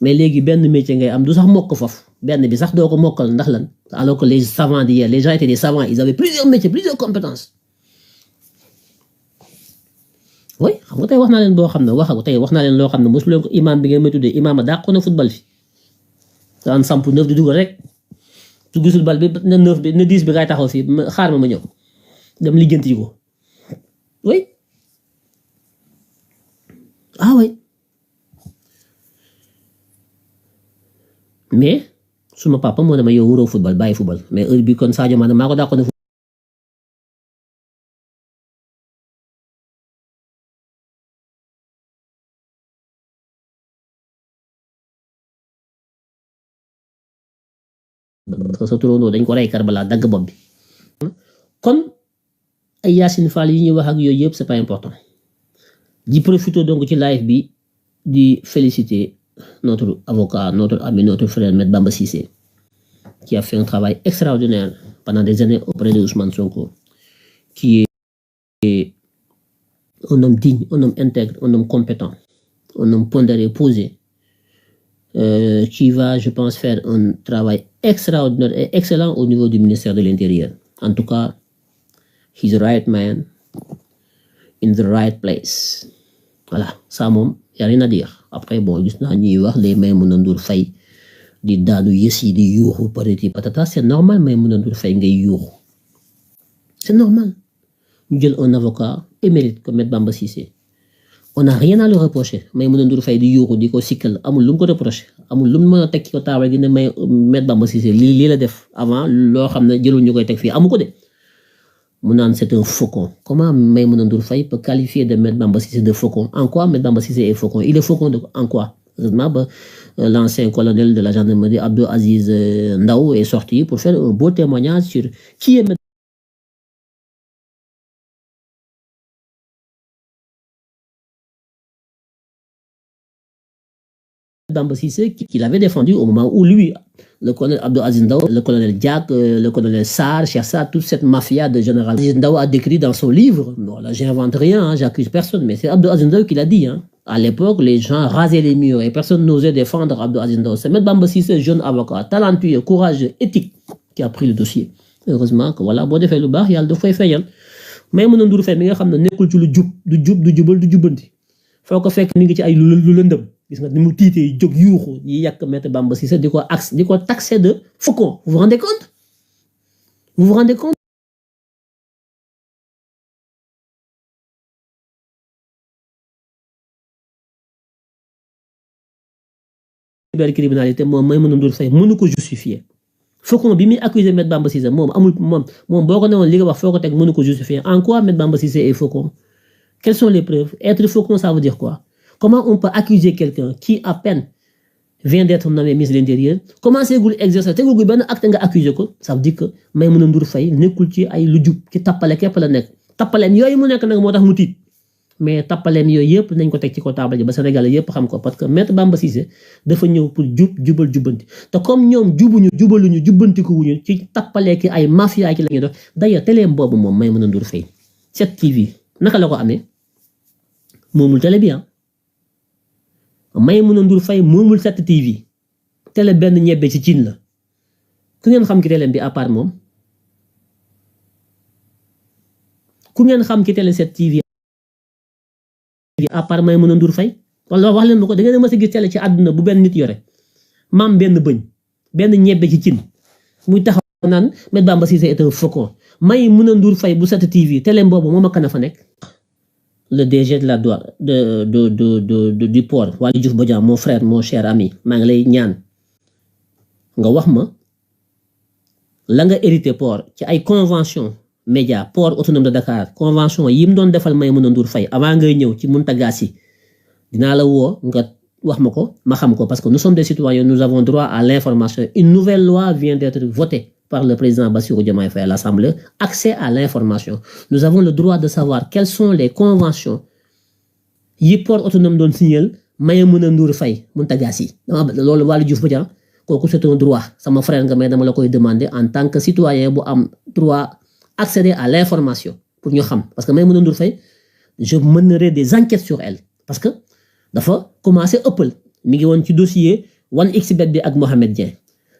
mais léegi benn métier ngay am du sax mokk foofu benn bi sax doo ko mokkal ndax lan alors que les savants d'hier les gens étaient des savants ils avaient plusieurs métiers plusieurs compétences oui xam nga tey wax naa leen boo xam ne wax naa leen loo xam ne mosu leen ko imam bi ngeen may tuddee imam a dàqoon na football fi daan samp 9 di dugal rek su gisul bal bi na 9 bi na 10 bi ngay taxaw fii xaar ma ñëw dem lijjanti ko oui oui mais suma papa moo dama yow wuroo football bàyyi football mais heure bi kon Sadio Mané maa ko dàqoon na sa turandoo dañ ko rey Karbala dagg bopp bi kon ay Yacine Fall yi ñuy wax ak yooyu yëpp c'est pas important di profiter donc ci live bi di féliciter notre avocat notre ami notre frère Maître Bamba Cissé qui a fait un travail extraordinaire pendant des années auprès de Ousmane Sonko qui est un homme digne un homme intègre un homme compétent un homme pondéré posé qui va, je pense, faire un travail extraordinaire et excellent au niveau du ministère de l'Intérieur. En tout cas, he's the right man in the right place. Voilà, ça moom y a rien à dire. Après bon, gis naa ñuy wax les Maïmouna Ndour Faye di daanu yës yi di yuuxu pariti patata, c'est normal Maïmouna Ndour Faye ngay yuuxu. C'est normal. Ñu jël un avocat émérite comme Maître Bamba Cissé. On n'a rien à le reprocher Maïmouna Ndour Faye di yuuxu di ko sikkal amul lu mu ko reproché amul lu mu mën a teg ci ko taabal gi ne Maître Bamba Cissé lii la def avant loo xam ne jëlul ñu koy teg fii amu ko de mu naan c'est un faucon comment Maïmouna Ndour Faye peut qualifier de Maître Bamba Cissé de faucon en quoi Maître Bamba Cissé est faucon il est faucon de en quoi heureusement ba l'ancien colonel de la gendarmerie Abdou Aziz Ndaw est sorti pour faire un beau témoignage sur qui est Bamba Cissé qu'il avait défendu au moment où lui, le colonel Abdou Aziz Ndaw, le colonel Diak, le colonel Sarr, Cheikh Sarr, toute cette mafia de général Aziz Ndaw a décrit dans son livre. Bon, là, j'invente rien, j'accuse personne, mais c'est Abdou Aziz Ndaw qui l'a dit. À l'époque, les gens rasaient les murs et personne n'osait défendre Abdou Aziz Ndaw. C'est Maître Bamba Cissé, jeune avocat, talentueux, courageux, éthique, qui a pris le dossier. Heureusement que voilà, boo defee lu baax yàlla da fay fayal. Maïmouna Ndour Faye mi nga xam ne nekkul ci lu jub du jubal du jubbanti foo ko fekk mi ngi ci ay lu lëndëm gis nga ni mu tiitee jóg yuuxu yi yàq Maître Bamba Cissé di ko taxé de faucon. Vous vous rendez compte cybercriminalité moom Maïmouna Ndour Faye mënu ko justifier faucon bi muy accusé Maître Bamba Cissé moom boo ko newoon li nga wax foo ko teg mënu ko justifier en quoi Maître Bamba Cissé est faucon. Quelles sont les preuves? Être faucon, ça veut dire quoi? Comment on peut accuser quelqu'un qui à peine vient d'être nommé ministre de l'Intérieur? Comment c'est que vous exercez? C'est que vous avez acte nga accuser ko? Ça veut dire que Maïmouna Ndour Faye nekkul ci ay lu jub ci tappale képp la nekk. Tappaleem yooyu mu nekk nag moo tax mu tiit mais tappaleem yooyu yëpp nañ ko teg ci ko taabal ji ba Sénégal yëpp xam ko parce que Maître Bamba Cissé dafa ñëw pour jubal jubbanti te comme ñoom jubaluñu jubbanti ko wuñu ci tappale ki ay mafia ki la ñuy def d'ailleurs téléem boobu moom Maïmouna Ndour Faye 7TV naka la ko amee moomul télé bi Maïmouna Ndour Faye moomul 7TV télé benn ñebbe ci cin la ku ngeen xam ki télé bi à part moom ku ngeen xam ki télé 7TV à part Maïmouna Ndour Faye wala wax leen ma ko da ngeen a mës a gis télé ci àdduna bu benn nit yore maam benn bëñ benn ñebbe ci cin muy taxaw naan Maître Bamba Cissé est un faucon Maïmouna Ndour Faye bu 7TV télé boobu moom a kan a fa nekk le DG de la douane du port Waly Diouf Bodian mon frère mon cher ami maa ngi lay ñaan nga wax ma la nga hérité port ci ay convention média port autonome de Dakar convention yi mu doon defal Maïmouna Ndour Faye avant ngay ñëw ci Mountaga Sy dinaa la woo nga wax ma ko ma xam ko parce que nous sommes des citoyens, nous avons droit à l'information. Une nouvelle loi vient d'être votée par le président Bassirou Diomaye Faye à l'Assemblée, accès à l'information. Nous avons le droit de savoir quelles sont les conventions yi port autonome doon signal Maïmouna Ndour Faye Mountaga Sy loolu Waly Diouf Bodian kooku c'est un droit sama frère nga may dama la koy demander en tant que citoyen bu am droit accéder à l'information pour ñu xam parce que Maïmouna Ndour Faye je mènerai des enquêtes sur elle parce que dafa commencé ëppal mi ngi woon ci dossier 1xBet bi ak Mohamed Dieng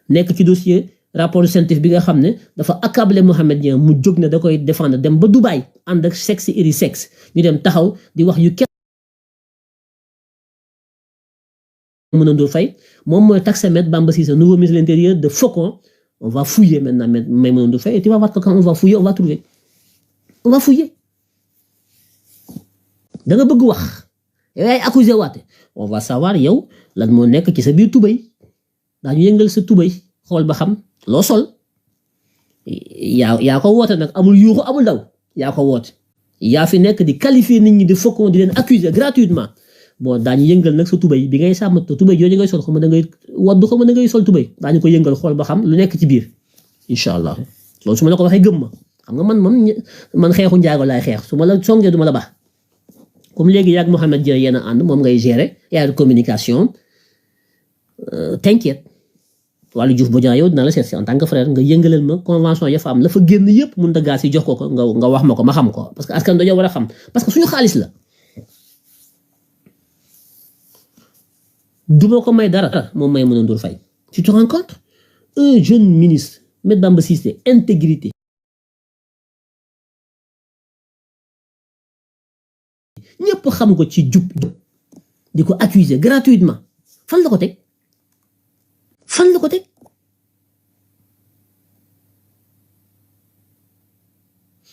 nekk ci dossier rapport scientifique bi nga xam ne dafa accablé Mohamed Dieng mu jóg ne da koy défendre dem ba Dubaï ànd ak sexe iri sexe ñu dem taxaw di wax yu kenn Maïmouna Ndour Faye moom mooy taxémètre Bamba Cissé nouveau ministre de l'Intérieur de Faucon. On va fouiller maintenant Maïmouna Ndour Faye et tu vas voir que quand on va fouiller on va trouver on va fouiller da nga bëgg wax yow yaay accusé waate on va savoir yow lan moo nekk ci sa biir tubay daañu yëngal sa tubay xool ba xam loo sol yaa ko woote nag amul yuuxu amul daw yaa ko woote yaa fi nekk di qualifier nit ñi di Faucon di leen accuser gratuitement bon daañu yëngal nag sa tubay bi ngay sàmm tubay jooju ngay sol xam da ngay waddu xam da ngay sol tubay daañu ko yëngal xool ba xam lu nekk ci biir incha allah loolu su ma la ko waxee gëm ma xam nga man xeexu njaago laay xeex su ma la songee du ma la baax comme léegi yaag Mohamed Dieng yéen a ànd moom ngay gérer yaa de communication t'inquiète Waly Diouf Bodian yow dinaa la seet si en tant que frère nga yëngalal ma convention ya fa am la fa génn yëpp Mountaga Sy jox ko nga wax ma ko ma xam ko parce que askan dañoo war a xam parce que suñu xaalis la duma ko may dara moom Maïmouna Ndour Faye tu te rends compte un jeune ministre Maître Bamba Cissé intégrité ñëpp xam ko ci jub di ko accuser gratuitement fan la ko teg fan la ko teg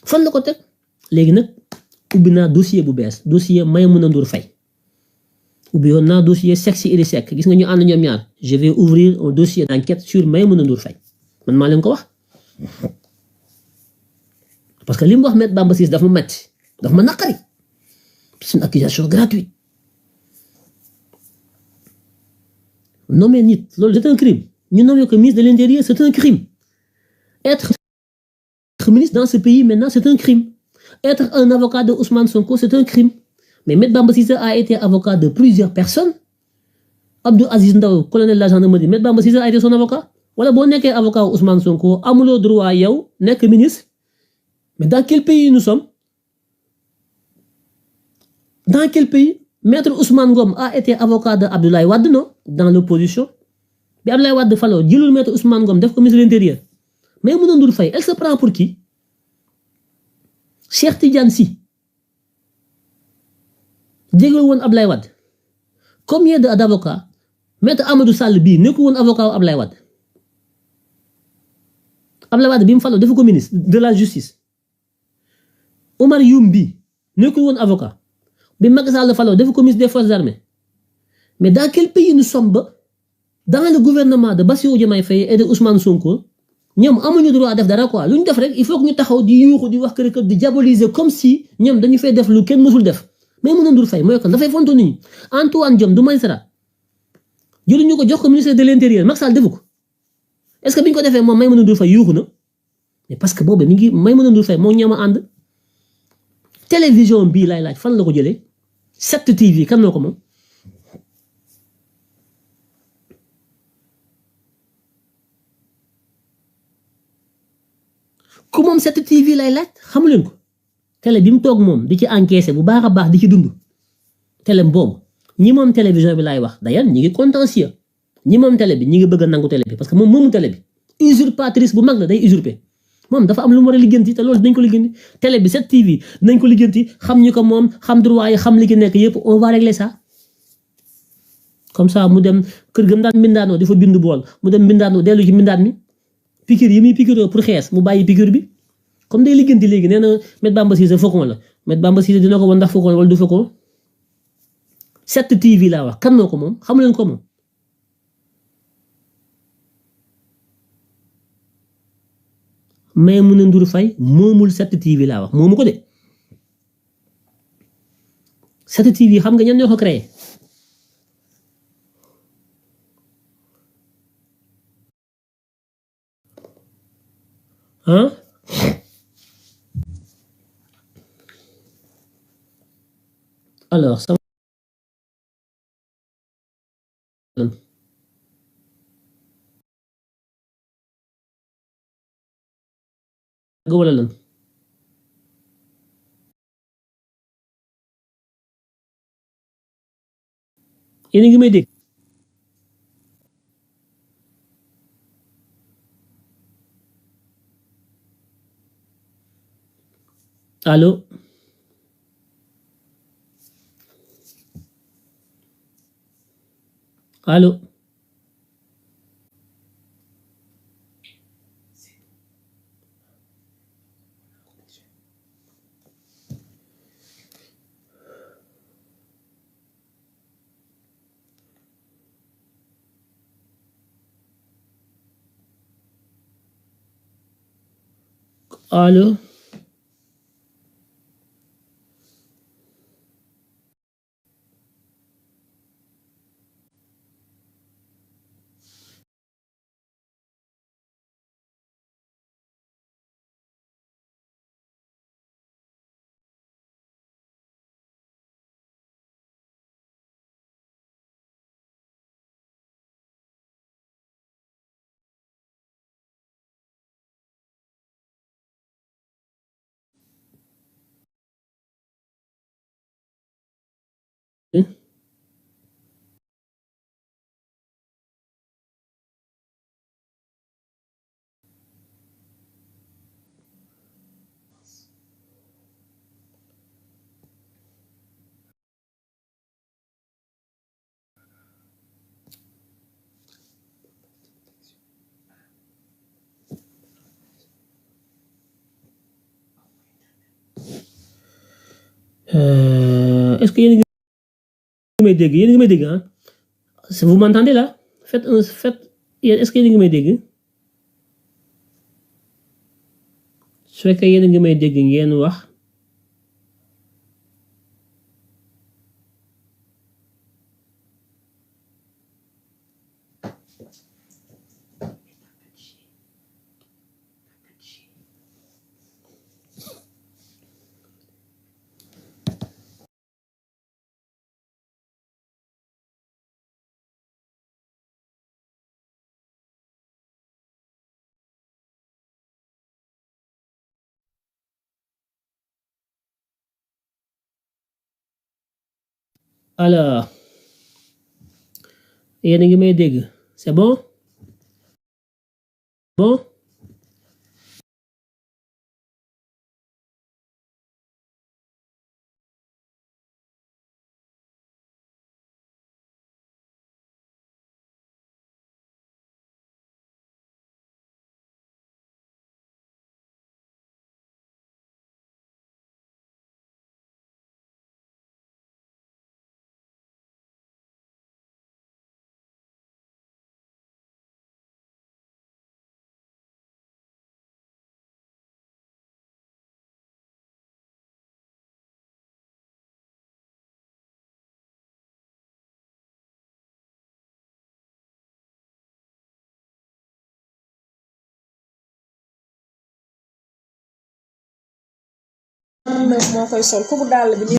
fan la ko teg léegi nag ubbi naa dossier bu bees dossier Maïmouna Ndour Faye ubbi woon naa dossier sexe iri sec gis nga ñu ànd ñoom ñaar je vais ouvrir un dossier d'enquête sur Maïmouna Ndour Faye man maa leen ko wax parce que li mu wax Maître Bamba Cissé daf ma metti daf ma naqari c'est une accusation gratuite nommer nit loolu c'est un crime ñu nommer ko ministre de l'Intérieur c'est un crime être ministre dans ce pays maintenant c'est un crime être un avocat de Ousmane Sonko c'est un crime mais Maître Bamba Cissé a été avocat de plusieurs personnes Abdou Aziz Ndaw colonel de la gendarmerie Maître Bamba Cissé a été son avocat wala boo nekkee avocat Ousmane Sonko amuloo droit yow nekk ministre mais dans quel pays nous sommes dans quel pays Maître Ousmane Ngom a été avocat de Abdoulaye Wade non dans l'opposition bi Abdoulaye Wade faloo jëlul Maître Ousmane Ngom def ko ministre de l'Intérieur mais Maïmouna Ndour Faye elle se prend pour qui Cheikh Tidiane Sy jégal woon Abdoulaye Wade combien d'avocats Maître Amadou Sall bii nekku woon avocat wu Abdoulaye Wade Abdoulaye Wade bi mu faloo dafa ko ministre de la justice Omar Youm bii nekkul woon avocat bi Macky Sall faloo dafa ko ministre des forces armées mais dans quel pays nous sommes ba dans le gouvernement de Bassirou Diomaye Faye et de Ousmane Sonko ñoom amuñu droit def dara quoi lu ñu def rek il faut que ñu taxaw di yuuxu di wax kër di diaboliser comme si ñoom dañu fay def lu kenn mësul def Maïmouna Ndour Faye mooy kon dafay fonto nit ñi Antoine Diome du magistrat jëluñu ko jox ko ministre de l'Intérieur Macky Sall defu ko est-ce que bi ñu ko defee moom Maïmouna Ndour Faye yuuxu na mais parce que boobu mi ngi Maïmouna Ndour Faye moo ñooma ànd télévision bii lay laaj fan la ko jëlee 7TV kan moo ko moom ku moom 7TV lay laaj xamu leen ko télé bi mu toog moom di ci encaissé bu baax a baax di ci dund télé boobu ñi moom télévision bi laay wax d'ailleurs ñi ngi contentieux ñi moom télé bi ñi ngi bëgg a nangu télé bi parce que moom moomu télé bi usurpatrice bu mag la day usurper moom dafa am lu mu war a liggéenti te loolu dinañ ko liggéenti télé bi 7TV dinañ ko liggéenti xam ñu ko moom xam droit yi xam li ki nekk yëpp on va régler ça comme ça mu dem kër gam daan mbindaanoo dafa bind bool mu dem mbindaanoo dellu ci mbindaan mi piqûre yi muy piqûre pour xees mu bàyyi piqûre bi comme day liggéenti léegi nee na Maître Bamba Cissé faucon la Maître Bamba Cissé dina ko wan ndax faucon wala du faucon 7TV laa wax kan moo ko moom xamu leen ko moom mais mu ne Ndour Faye moomul 7TV laa wax moomu ko de 7TV xam nga ñan ñoo ko créé ah alors sama wala lan yéen a ngi may dégg allo allo allo est-ce que yéen a ngi may dégg yéen a ngi may dégg ah vous m'entendez là faites est-ce que yéen a ngi may dégg su fekkee yéen a ngi may dégg ngeen wax alors yéen a ngi may dégg c'est bon bon moo koy sol ku bu dàll bi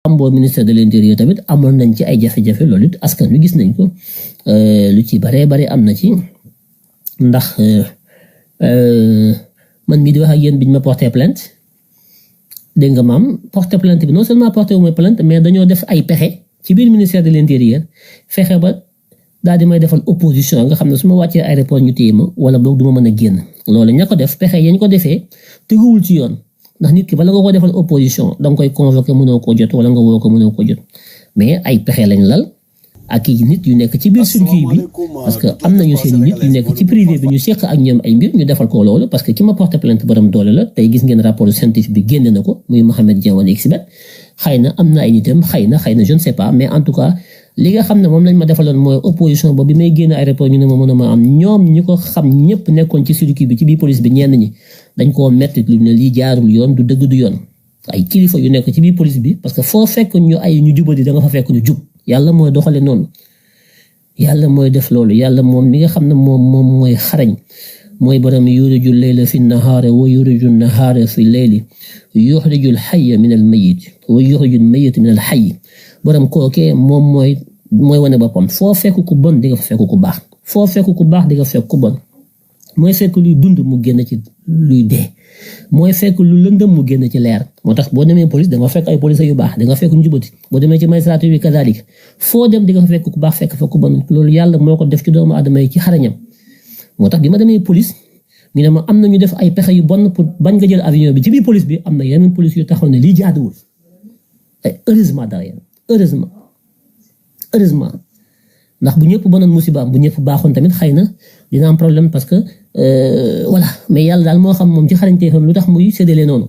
amboo ministère de l'intérieur tamit amoon nañ ci ay jafe-jafe loolu it askan wi gis nañ ko lu ci bare am na ci ndax man mii di wax ak yéen biñ ma porté plainte dégg nga maam porté plainte bi non seulement porté wu ma plainte mais dañoo def ay pexe ci biir ministère de l'intérieur fexe ba daal di may defal opposition nga xam ne su ma wàccee aéroport ñu téye ma wala boog du ma mën a génn loolu ña ko def pexe yañ ko defee teguwul ci yoon ndax nit ki bala nga ko defal opposition da nga koy convoquer mënoo ko jot wala nga woo ko mënoo ko jot mais ay pexe lañ lal ak i nit yu nekk ci biir circuit bi parce que am nañu seen nit yu nekk ci privé bi ñu seq ak ñoom ay mbir ñu defal ko loolu parce que ki ma porté plainte borom doole la tey gis ngeen rapport scientifique bi génne na ko muy Mohamed Dieng wala Xbet xëy na am na ay nitam xëy na je ne sais pas mais en tout cas li nga xam ne moom lañ ma defaloon mooy opposition boobu bi may génn aéroport ñu ne ma mën a ma am ñoom ñi ko xam ñëpp nekkoon ci circuit bi ci biir police bi ñenn ñi dañ koo metti lu ne lii jaarul yoon du dëgg du yoon ay kilifa yu nekk ci biir police bi parce que foo fekk ñu jubadi da nga fa fekk ñu jub yàlla mooy doxale noonu yàlla mooy def loolu yàlla moom mi nga xam ne moom mooy xarañ mooy borom yuriju layla fi nahaari wa yuriju nahaara fi layli yuxriju alxaya min almayit wa yuxriju almayit min alxay borom kookee moom mooy wane boppam foo fekk ku bon di nga fa fekk ku baax foo fekk ku baax di nga fekk ku bon mooy fekk luy dund mu génn ci luy dee mooy fekk lu lëndëm mu génn ci leer moo tax boo demee police da nga fekk ay police yu baax da nga fekk njubati boo demee ci magistrature bi kazalik foo dem di nga fa fekk ku baax fekk fa ku bon loolu yàlla moo ko def ci doomu aadama yi ci xarañam moo tax bi ma demee police ñu ne ma am na ñu def ay pexe yu bon pour bañ nga jël avion bi ci biir police bi am na yeneen police yu taxaw ne lii jaaduwul heureusement dara yéen heureusement ndax bu ñëpp bonoon musibaam bu ñëpp baaxoon tamit xëy na dina am problème parce que voilà mais yàlla daal moo xam moom ci xarañteefam lu tax muy séddale noonu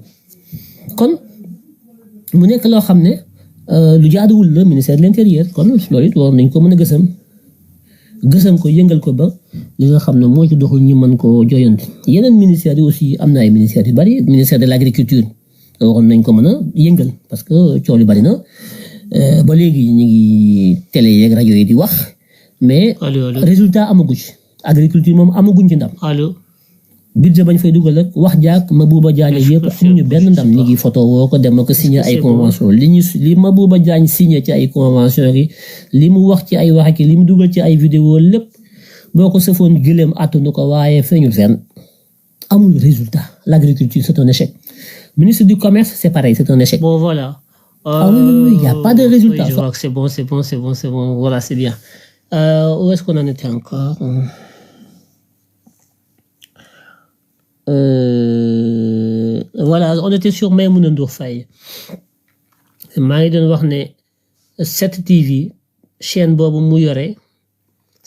kon mu nekk loo xam ne lu jaaduwul la ministère de l'intérieur kon loolu it war nañ ko mën a gësam ko yëngal ko ba li nga xam ne moo ci doxul ñu mën ko joyanti yeneen ministères yi aussi am na ay ministères yu bari ministère de l'agriculture waroon nañ ko mën a yëngal parce que coow li bari na ba léegi ñu ngi télé yeeg rajo yi di wax mais résultat amagu ci agriculture moom amaguñ ci ndam budget bañ fay dugal rek wax jaak Mabouba Diagne yëpp amuñu benn ndam ñu ngi photo woo ko dem ko signé ay convention li Mabouba Diagne signé ci ay convention yi li mu wax ci ay wax ak li mu dugal ci ay vidéo lépp boo ko sëfoon gëléem attunu ko waaye feeñul fenn amul résultat l'agriculture c'est un échec ministre du commerce c'est pareil c'est un échec bon voilà oui, il y a pas de résultat oui, je vois que c'est bon voilà c'est bien où est-ce qu'on en était encore voilà on était sur Maïmouna Ndour Faye maa ngi doon wax ne 7TV chaîne boobu mu yore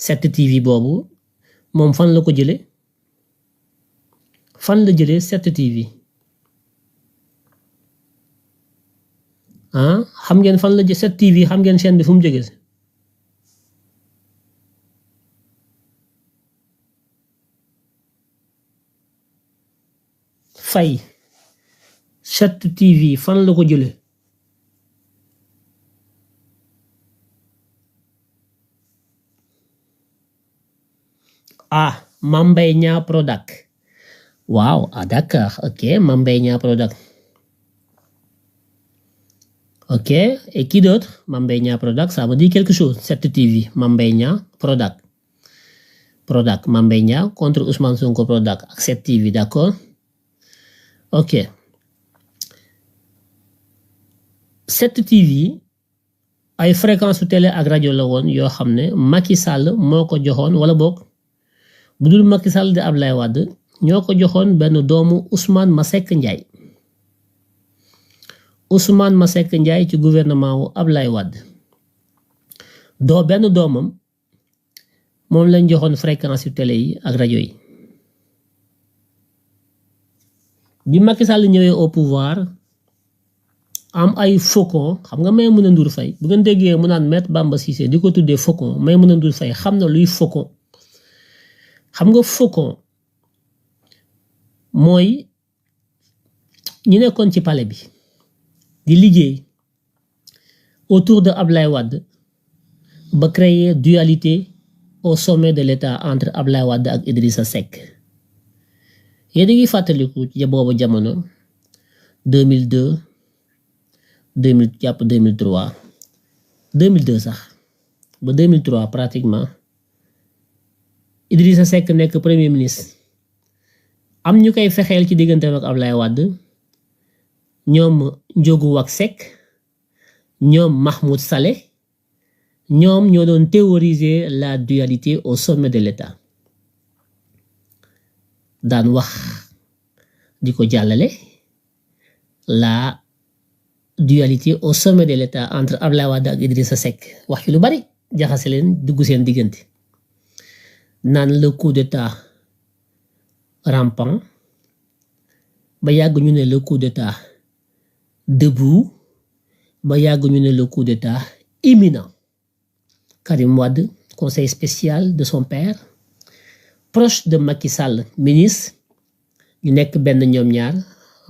7TV boobu moom fan la ko jëlee fan la jëlee 7TV ah xam ngeen fan la 7TV xam ngeen chaîne bi fu mu jógee Faye 7TV fan la ko jëlee Mame Mbaye Niang Prodac waaw d'accord ok Mame Mbaye Niang Prodac ok et qui d'autre Mame Mbaye Niang Prodac ça me dit quelque chose 7TV Mame Mbaye Niang Prodac Mame Mbaye Niang contre Ousmane Sonko Prodac ak 7TV d'accord ok 7TV ay fréquence su télé ak rajo la woon yoo xam ne Macky Sall moo ko joxoon wala boog bu dul Macky Sall di Ablaye Wade ñoo ko joxoon benn doomu Ousmane Masseck Ndiaye ci gouvernement wu Ablaye Wade benn doomam moom lañ joxoon fréquence yu télé yi ak rajo yi bi Macky Sall ñëwee au pouvoir am ay faucon xam nga Maïmouna Ndour Faye bu ngeen déggee mu naan Maître Bamba Cissé di ko tuddee faucon Maïmouna Ndour Faye xam na luy faucon xam nga faucon mooy ñi nekkoon ci palais bi di liggéey autour de Ablaye Wade ba créer dualité au sommet de l'État entre Ablaye Wade ak Idrissa Seck yéen a ngi fàttaliku ci boobu jamono 2002 2000 jàpp 2003 2002 sax ba 2003 pratiquement Idrissa Seck nekk premier ministre am ñu koy fexeel ci digganteem ak Ablaye Wade ñoom Ndiogou Wack Seck ñoom Mahmoud Saleh ñoom ñoo doon théoriser la dualité au sommet de l'État daan wax di ko jàllale la dualité au sommet de l'État entre Ablaye Wade ak Idrissa Seck wax ci lu bari jaxase leen dugg seen diggante naan le coup d'état rampant ba yàgg ñu ne le coup d'état debout ba yàgg ñu ne le coup d'état imminent. Karim Wade, conseil spécial de son père, proche de Macky Sall, ministre, ñu nekk benn ñoom ñaar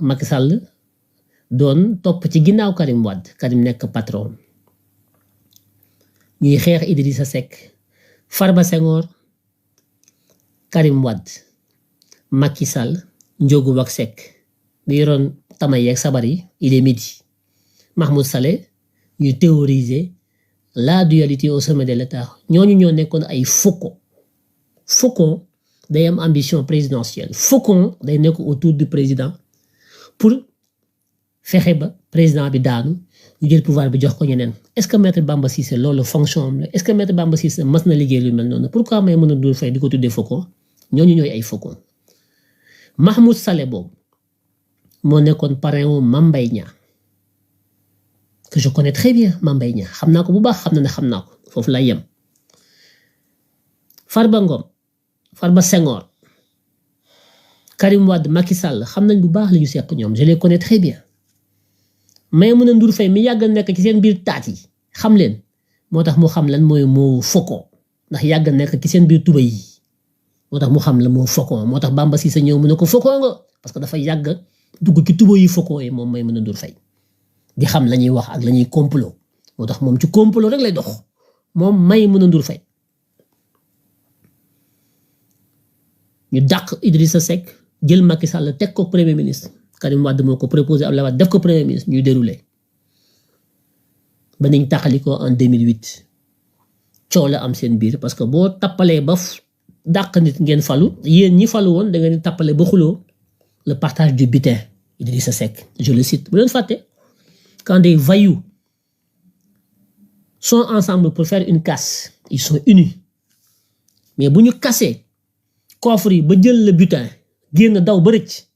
Macky Sall doon topp ci ginnaaw Karim Wade, Karim nekk patron. ñuy xeex Idrissa Seck, Farba Senghor, Karim Wade, Macky Sall, Ndiogou Wack Seck bi yoroon tama yeeg sabar yi il est midi. Mahmoud Saleh ñuy théoriser la dualité au sommet de l'État ñooñu ñoo nekkoon ay faucons. Faucon day am ambition présidentielle. Faucon day nekk autour du président pour fexe ba président bi daanu ñu jël pouvoir bi jox ko ñeneen. Est-ce que maître Bamba Cissé loolu fonction am la est-ce que maître Bamba Cissé mas na liggéey lu mel noonu pourquoi may mën a dul fay di ko tuddee faucon ñooñu ñooy ay faucons. Mahmoud Saleh boobu moo nekkoon parrain wu Mame Mbaye Niang que je connais très bien Mame Mbaye Niang xam naa ko bu baax xam na ne xam naa ko foofu lay yem. Farba Ngom Farba Senghor Karim Wade Macky Sall xam nañ bu baax li ñu seq ñoom je les connais très bien. Maïmouna Ndour Faye mi yàgg nekk ci seen biir taat yi xam leen moo tax mu xam lan mooy moo faucon ndax yàgg nekk ci seen biir tuba yi moo tax mu xam la moo faucon moo tax Bamba Cissé ñëw mu ne ko faucon nga parce que dafa yàgg dugg ci tuba yi faucon yi moom Maïmouna Ndour Faye di xam la ñuy wax ak la ñuy complot moo tax moom ci complot rek lay dox moom Maïmouna Ndour Faye. ñu dàq Idrissa Seck jël Macky Sall teg ko premier ministre Karim Wade moo ko proposé Abdoulaye Wade def ko premier ministre ñuy déroulé ba niñ taxalikoo en 2008 coow la am seen biir parce que boo tappalee ba dàq nit ngeen falu yéen ñi falu woon da ngeen di tappale ba xuloo le partage du butin Idrissa Seck je le cite bu leen fàtte quand des voyous sont ensemble pour faire une casse ils sont unis mais bu ñu cassé coffre yi ba jël le butin génn daw ba rëcc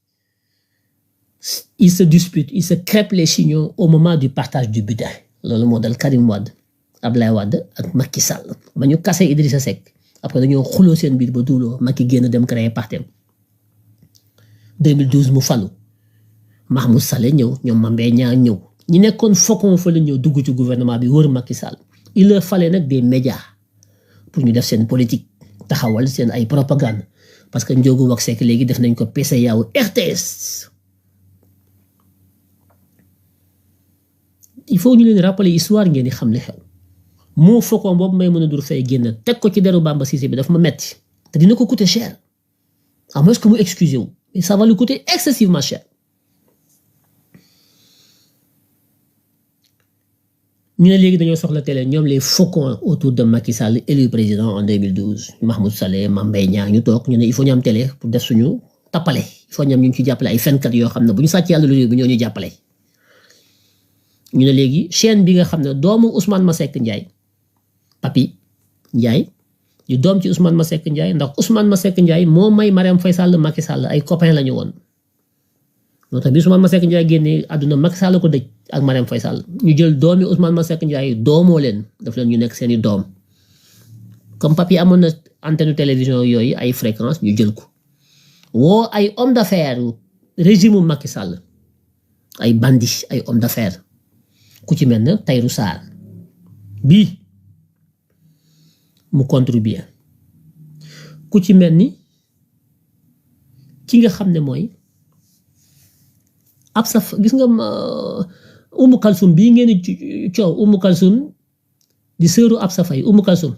ils se disputent ils se crêpent les chignons au moment du partage du butin loolu moo dal Karim Wade Ablaye Wade ak Macky Sall ba ñu kase Idrissa Seck après dañoo xuloo seen biir ba duuloo Macky génn dem créer partem 2012 mu falu Mahmoud Saleh ñëw ñoom Mame Mbaye Niang ñëw ñi nekkoon faucon fa la ñëw dugg ci gouvernement bi wër Macky Sall il leur fallait nag des médias pour ñu def seen politique taxawal seen ay propagande parce que Ndiogou Wack Seck léegi def nañ ko PCA wu RTS. Il faut ñu leen rappeler histoire ngeen di xam li xew moo faucon boobu Maïmouna Ndour Faye génn teg ko ci deru Bamba Cissé bi daf ma metti te dina ko coûter cher à moins que mu excusez wu mais ça va lui coûter excessivement cher. ñu ne léegi dañoo soxla télé ñoom les faucons autour de Macky Sall élu président en 2012 Mahmoud Saleh Mame Mbaye Niang ñu toog ñu ne il faut ñu am télé pour def suñu tappale il faut ñu am ñu ci jàppale ay fenkat yoo xam ne bu ñu sàcc yàlla lu bi ñoo ñu jàppale. ñu ne léegi chaîne bi nga xam ne doomu Ousmane Masseck Ndiaye Papi Ndiaye di doom ci Ousmane Masseck Ndiaye ndax Ousmane Masseck Ndiaye moo may Marième Faye Sall Macky Sall ay copains la ñu woon moo tax bi Ousmane Masseck Ndiaye génnee àdduna Macky Sall ko dëj ak Marième Faye Sall ñu jël doomi Ousmane Masseck Ndiaye doomoo leen daf leen ñu nekk seeni doom comme Papi amoon na antenne télévision yooyu ay fréquence ñu jël ko woo ay homme d'affaires régime Macky Sall ay bandits ay homme d'affaires ku ci mel ne Tahirou Sarr bii mu contribuer ku ci mel ni ki nga xam ne mooy Absa gis nga Oumou Kalsoum bii ngeen di coow Oumou Kalsoum di sëru Absa Faye Oumou Kalsoum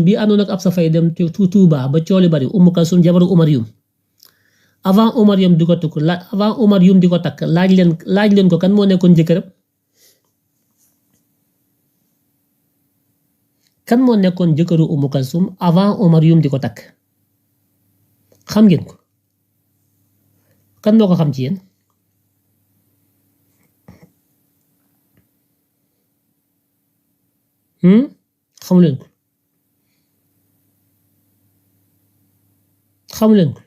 bii àndoon ak Absa Faye dem Touba ba coow li bari Oumou Kalsoum jabaru Omar Youm avant Omar Youm di ko tukk avant Omar Youm di ko takk laaj leen ko kan moo nekkoon jëkkëram kan moo nekkoon jëkkëru Umu Kalsum avant Omar Youm di ko takk xam ngeen ko kan moo ko xam ci yéen xamuleen ko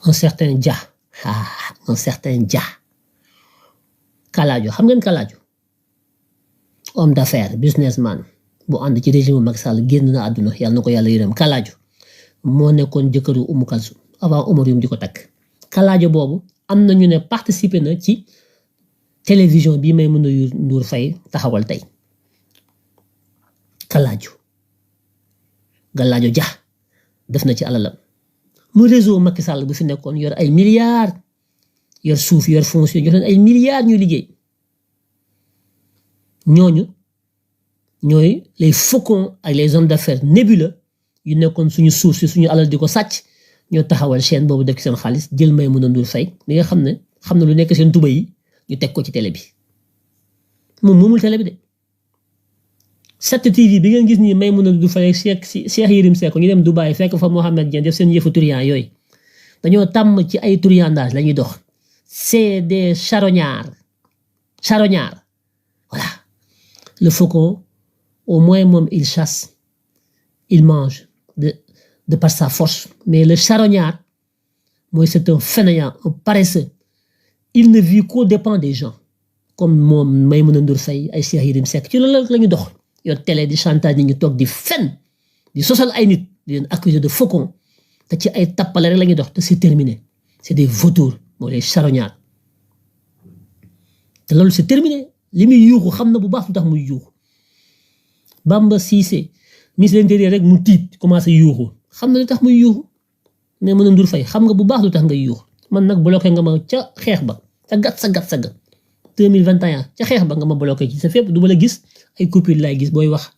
un certain Dia un certain Dia Kalajo xam ngeen Kalajo homme d'affaires businessman bu ànd ci régime Macky Sall génn na àdduna yàlla na ko yàlla yërëm Kalajo moo nekkoon jëkkëru Umu Kalsum avant Omar Youm di ko takk Kalajo boobu am na ñu ne participer na ci télévision bii Maimouna Ndour Faye taxawal tey Kalajo Dia def na ci alalam mu réseau Macky Sall bu fi nekkoon yor ay milliards yor suuf yor foncier jox leen ay milliards ñuy liggéey ñooñu ñooy les faucons ak les hommes d'affaires nébuleux yu nekkoon suñu suuf si suñu alal di ko sàcc ñoo taxawal chaîne boobu def ci seen xaalis jël Maimouna Ndour Faye mi nga xam ne lu nekk seen tuba yi ñu teg ko ci télé bi moom moomul télé bi de 7TV bi ngeen gis nii Maimouna Ndour Faye Cheikh Yérim Seck ñu dem Dubaï fekk fa Mohamed Dieng def seen yëfu turian yooyu dañoo tàmm ci ay turiandage la ñuy dox c'est des charognards voilà le faucon au moins moom il chasse il mange de par sa force mais le charognard mooy c'est un fainéant un paresseux il ne vit qu'aux dépens des gens comme moom Maimouna Ndour Faye ay Cheikh Yérim Seck ci loolu la ñu dox yor télé di chantage nit ñu toog di fen di sosal ay nit di leen accuser de faucon te ci ay tappale rek la ñuy dox te c'est terminé c'est des vautours mooy les charognards te loolu c'est terminé li muy yuuxu xam na bu baax lu tax muy yuuxu Bamba Cissé ministre de l'Intérieur rek mu tiit commencé yuuxu xam na lu tax muy yuuxu Maimouna Ndour Faye xam nga bu baax lu tax ngay yuuxu man nag bloqué nga ma ca xeex ba ca gat sa 2021 ca xeex ba nga ma bloqué ci sa fépp du ma la gis ay coupure lay gis booy wax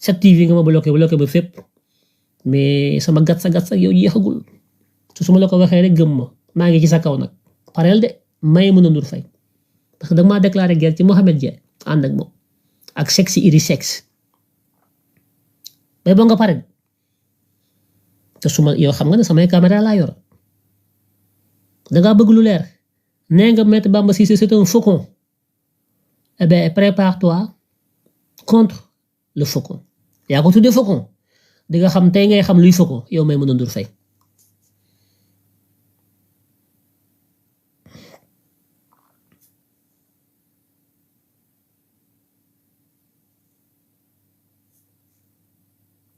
7TV nga ma bloqué ba fépp mais sama gat sa yow jeexagul su ma la ko waxee rek gëm ma maa ngi ci sa kaw nag pareel de Maimouna Ndour Faye parce que da maa déclaré guerre ci Mohamed Dieng ànd ak moom ak sexe iri sexe bay boo nga pare te su ma yow xam nga ne samay caméra laa yor dangaa bëgg lu leer nee nga Maître Bamba Cissé c'est un faucon eh bien prépare-toi contre le faucon yaa ko tuddee faucon di nga xam tey ngay xam luy faucon yow Maimouna Ndour Faye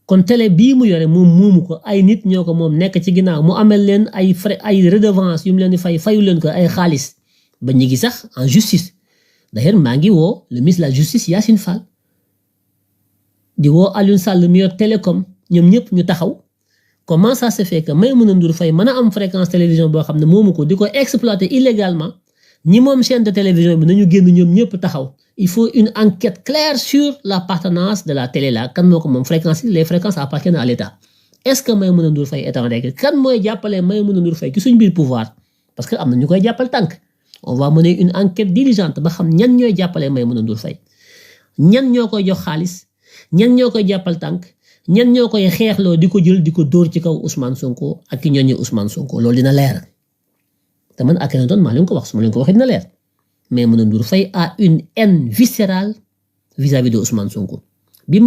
kon télé bii mu yore moom muumu ko ay nit ñoo ko moom nekk ci ginnaaw mu amel leen ay frais ay redevance yu mu leen di fayu leen ko ay xaalis ba ñu ngi sax en justice d'ailleurs maa ngi woo le ministre de la justice Yacine Fall di woo Alioune Sall mi yor télécom ñoom ñëpp ñu taxaw comment ça se fait que Maimouna Ndour Faye mën a am fréquence télévision boo xam ne moomu ko di ko exploiter illégalement ñi moom chaîne de télévision bi nañu génn ñoom ñëpp taxaw il faut une enquête claire sur l'appartenance de la télé là kan moo ko moom fréquence les fréquences appartiennent à l'État est-ce que Maimouna Ndour Faye est en règle kan mooy jàppale Maimouna Ndour Faye ci suñ biir pouvoir parce que am na ñu koy jàppal tànk on va mener une enquête diligente ba xam ñan ñooy jàppale Maimouna Ndour Faye ñan ñoo koy jox xaalis ñan ñoo koy jàppal tànk ñan ñoo koy xeexloo di ko jël di ko dóor ci kaw Ousmane Sonko ak ki ñooñu Ousmane Sonko loolu dina leer te man ak doon maa leen ko wax su ma leen ko waxee dina leer Maimouna Ndour Faye a une haine viscérale vis-à-vis de Ousmane Sonko bi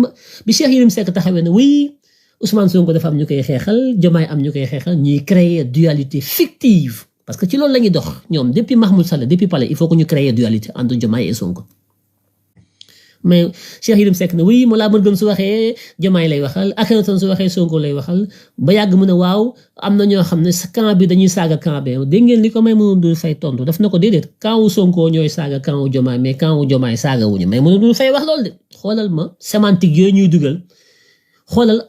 Cheikh Yérim Seck taxawee ne oui Ousmane Sonko dafa am ñu koy xeexal Diomaye am ñu koy xeexal ñuy créer dualité fictive parce que ci loolu la ñuy dox ñoom depuis Mahmoud Saleh depuis Palais il faut que ñu créer dualité entre Diomaye et Sonko mais Cheikh Yérim Seck ne oui Mollah Morgun su waxee Diomaye lay waxal Akhenaton su waxee Sonko lay waxal ba yàgg mu ne waaw am na ñoo xam ne sa camp bi dañuy saaga camp bi dégg ngeen li ko Maimouna Ndour Faye tontu daf na ko déedéet camp wu Sonko ñooy saaga camp wu Diomaye mais camp wu Diomaye saaga wuñu Maimouna Ndour Faye wax loolu de xoolal ma sémantique yooyu ñuy dugal xoolal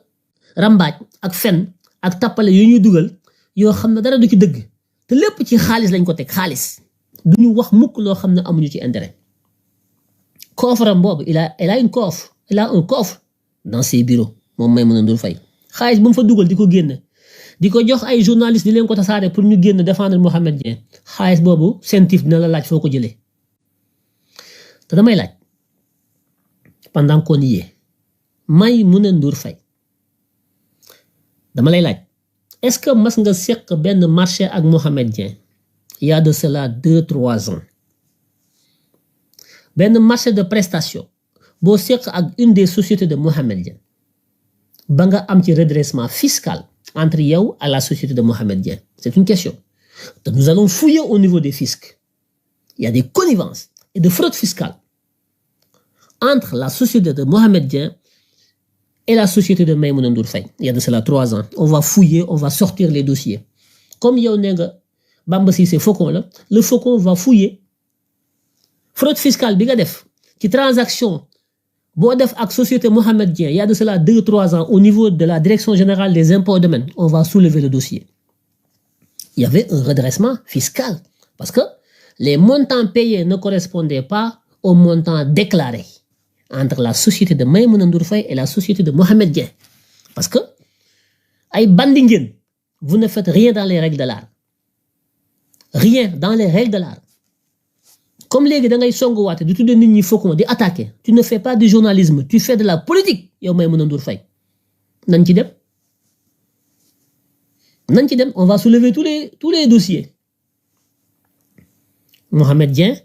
rambaaj ak fen ak tappale yooyu ñuy dugal yoo xam ne dara du ci dëgg te lépp ci xaalis lañ ko teg xaalis duñu wax mukk loo xam ne amuñu ci intérêt coffre am boobu il a un coffre dans ses bureaux moom Maimouna Ndour Faye xaalis bu mu fa dugal di ko génne di ko jox ay journalistes di leen ko tasaare pour ñu génn défendre Mohamed Dieng xaalis boobu sentif dina la laaj foo ko jëlee te damay laaj pendant qu'on y est Maïmouna Ndour Faye dama lay laaj est-ce que mas nga seq benn marché ak Mohamed Dieng il y a de cela 2-3 ans benn marché de prestation boo seq ak une des sociétés de Mohamed Dieng ba nga am ci redressement fiscal entre yow à la société de Mohamed Dieng c'est une question. Nous allons fouiller au niveau des fiscs. Il y a des connivences et de fraude fiscale entre la société de Mohamed Dieng et la société de Maïmouna Ndour Faye. Il y a de cela 3 ans. On va fouiller, on va sortir les dossiers. Comme yow nee nga Bamba Cissé faucon la, le faucon va fouiller fraude fiscale bi nga def ci transaction boo def ak société Mohamed Dieng il y a de cela 2-3 ans au niveau de la direction générale des impôts et domaines. On va soulever le dossier. Il y avait un redressement fiscal parce que les montants payés ne correspondaient pas aux montants déclarés entre la société de Maïmouna Ndour Faye et la société de Mohamed Dieng. Parce que ay bandi ngeen, vous ne faites rien dans les règles de l'art. Rien dans les règles de l'art. Comme léegi da ngay songuwaate di tudde nit ñi faucon di attaquer, tu ne fais pas du journalisme, tu fais de la politique yow Maïmouna Ndour Faye. Nañ ci dem. Nañ ci dem, on va soulever tous les dossiers. Mohamed Dieng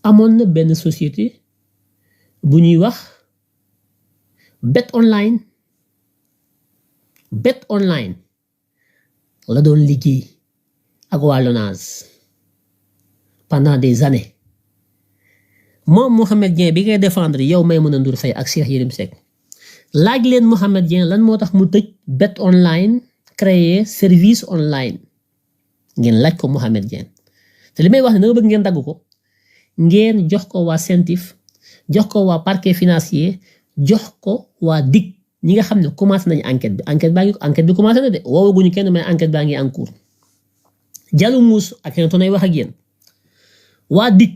amoon na benn société bu ñuy wax Bet Online la doon liggéey ak waa LONASE pendant des années moom Mohamed Dieng bi ngay défendre yow Maïmouna Ndour Faye ak Cheikh Yérim Seck laaj leen Mohamed Dieng lan moo tax mu tëj Bet Online créer service online ngeen laaj ko Mohamed Dieng te li may wax ne danga bëgg ngeen dagg ko ngeen jox ko waa CENTIF jox ko waa parquet financier jox ko waa DIC ñi nga xam ne commencé nañu enquête bi commencé na de woowaguñu kenn mais enquête baa ngi en cours Diallo Mousse ak yéen tonay wax ak yéen waa DIC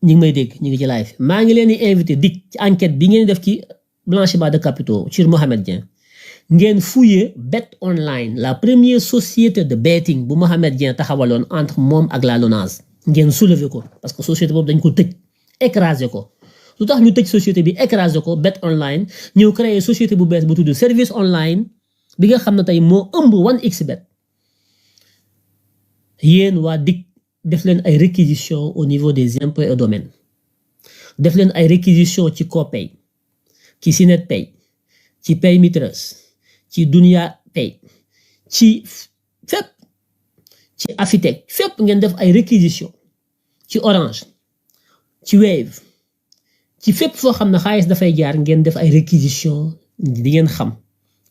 ñi ngi may dégg ñi ngi ci live maa ngi leen di invité DIC ci enquête bi ngeen def ci blanchiment de capitaux sur Mohamed Dieng ngeen fouiller Bet Online la première société de betting bu Mohamed Dieng taxawaloon entre moom ak la LONASE ngeen soulever ko parce que société boobu dañ ko tëj écraser ko lu tax ñu tëj société bi écraser ko Bet Online ñëw créer société bu bees bu tudd service online bi nga xam ne tey moo ëmb 1xBet yéen waa DIC def leen ay réquisitions au niveau des impôts et domaines def leen ay réquisitions ci Copay ci Sinet Pay ci Pay Me Trust ci Dunia Pay ci fépp ci Afitech fépp ngeen def ay réquisitions ci Orange ci Wave ci fépp foo xam ne xaalis dafay jaar ngeen def ay réquisitions di ngeen xam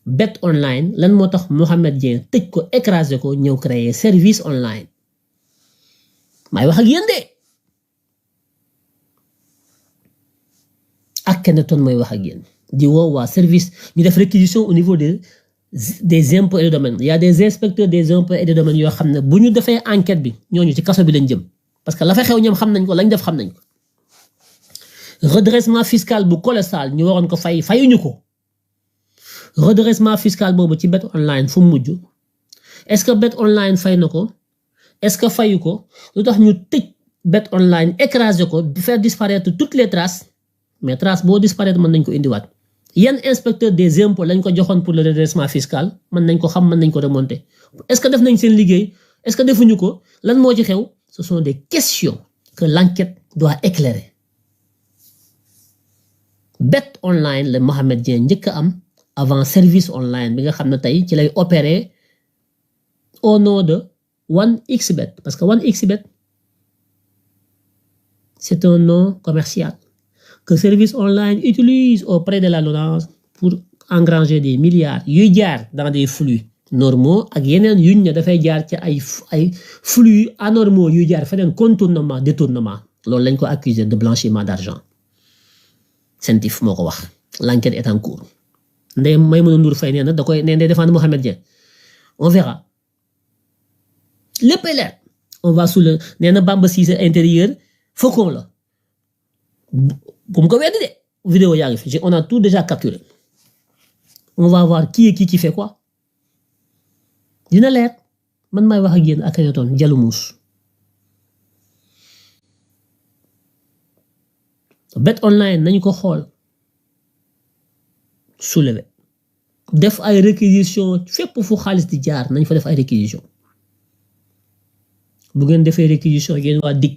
Bet Online lan moo tax Mohamed Dieng tëj ko écraser ko ñëw créer service online maay wax ak yéen de ak Keneton mooy wax ak yéen di woo waa service ñu def réquisition au niveau des impôts et des domaines il y a des inspecteurs des impôts et des domaines yoo xam ne bu ñu defee enquête bi ñooñu ci kaso bi lañ jëm parce que la fa xew ñoom xam nañ ko lañ def xam nañ ko redressement fiscal bu colossal ñu waroon ko fayuñu ko redressement fiscal boobu ci Bet Online fu mu mujj est-ce que Bet Online fay na ko est-ce que fayu ko lu tax ñu tëj Bet Online écraser ko di faire disparaître toutes les traces mais traces boo disparaître mën nañ ko indiwaat yan inspecteur des impôts lañ ko joxoon pour le redressement fiscal mën nañ ko xam mën nañ ko remonter est-ce que def nañ seen liggéey est-ce que defuñu ko lan moo ci xew ce sont des questions que l'enquête doit éclairer Bet Online la Mohamed Dieng njëkk a am avant service online bi nga xam ne tey ci lay opérer au nom de 1xBet parce que 1xBet c'est un nom commercial que service online utilise auprès de la LONASE pour engranger des milliards yuy jaar dans des flux normaux ak yeneen yuñ ne dafay jaar ci ay flux anormaux yuy jaar feneen contournement détournement loolu lañ ko accuser de blanchiment d'argent CENTIF moo ko wax l'enquête est en cours ndey Maïmouna Ndour Faye nee na da koy nee na défendre Mohamed Dieng on verra lépp leer on va sous le nee na Bamba Cissé intérieur faucon la bu mu ko weddi de vidéo yaa ngi fi on a tout déjà capturé on va voir qui est qui fait quoi dina leer man may wax ak yéen ak Akhenaton jalu muus bet online nañ ko xool soulever def ay réquisition fépp fu xaalis di jaar nañ fa def ay réquisition bu ngeen defee réquisition yéen waa DIC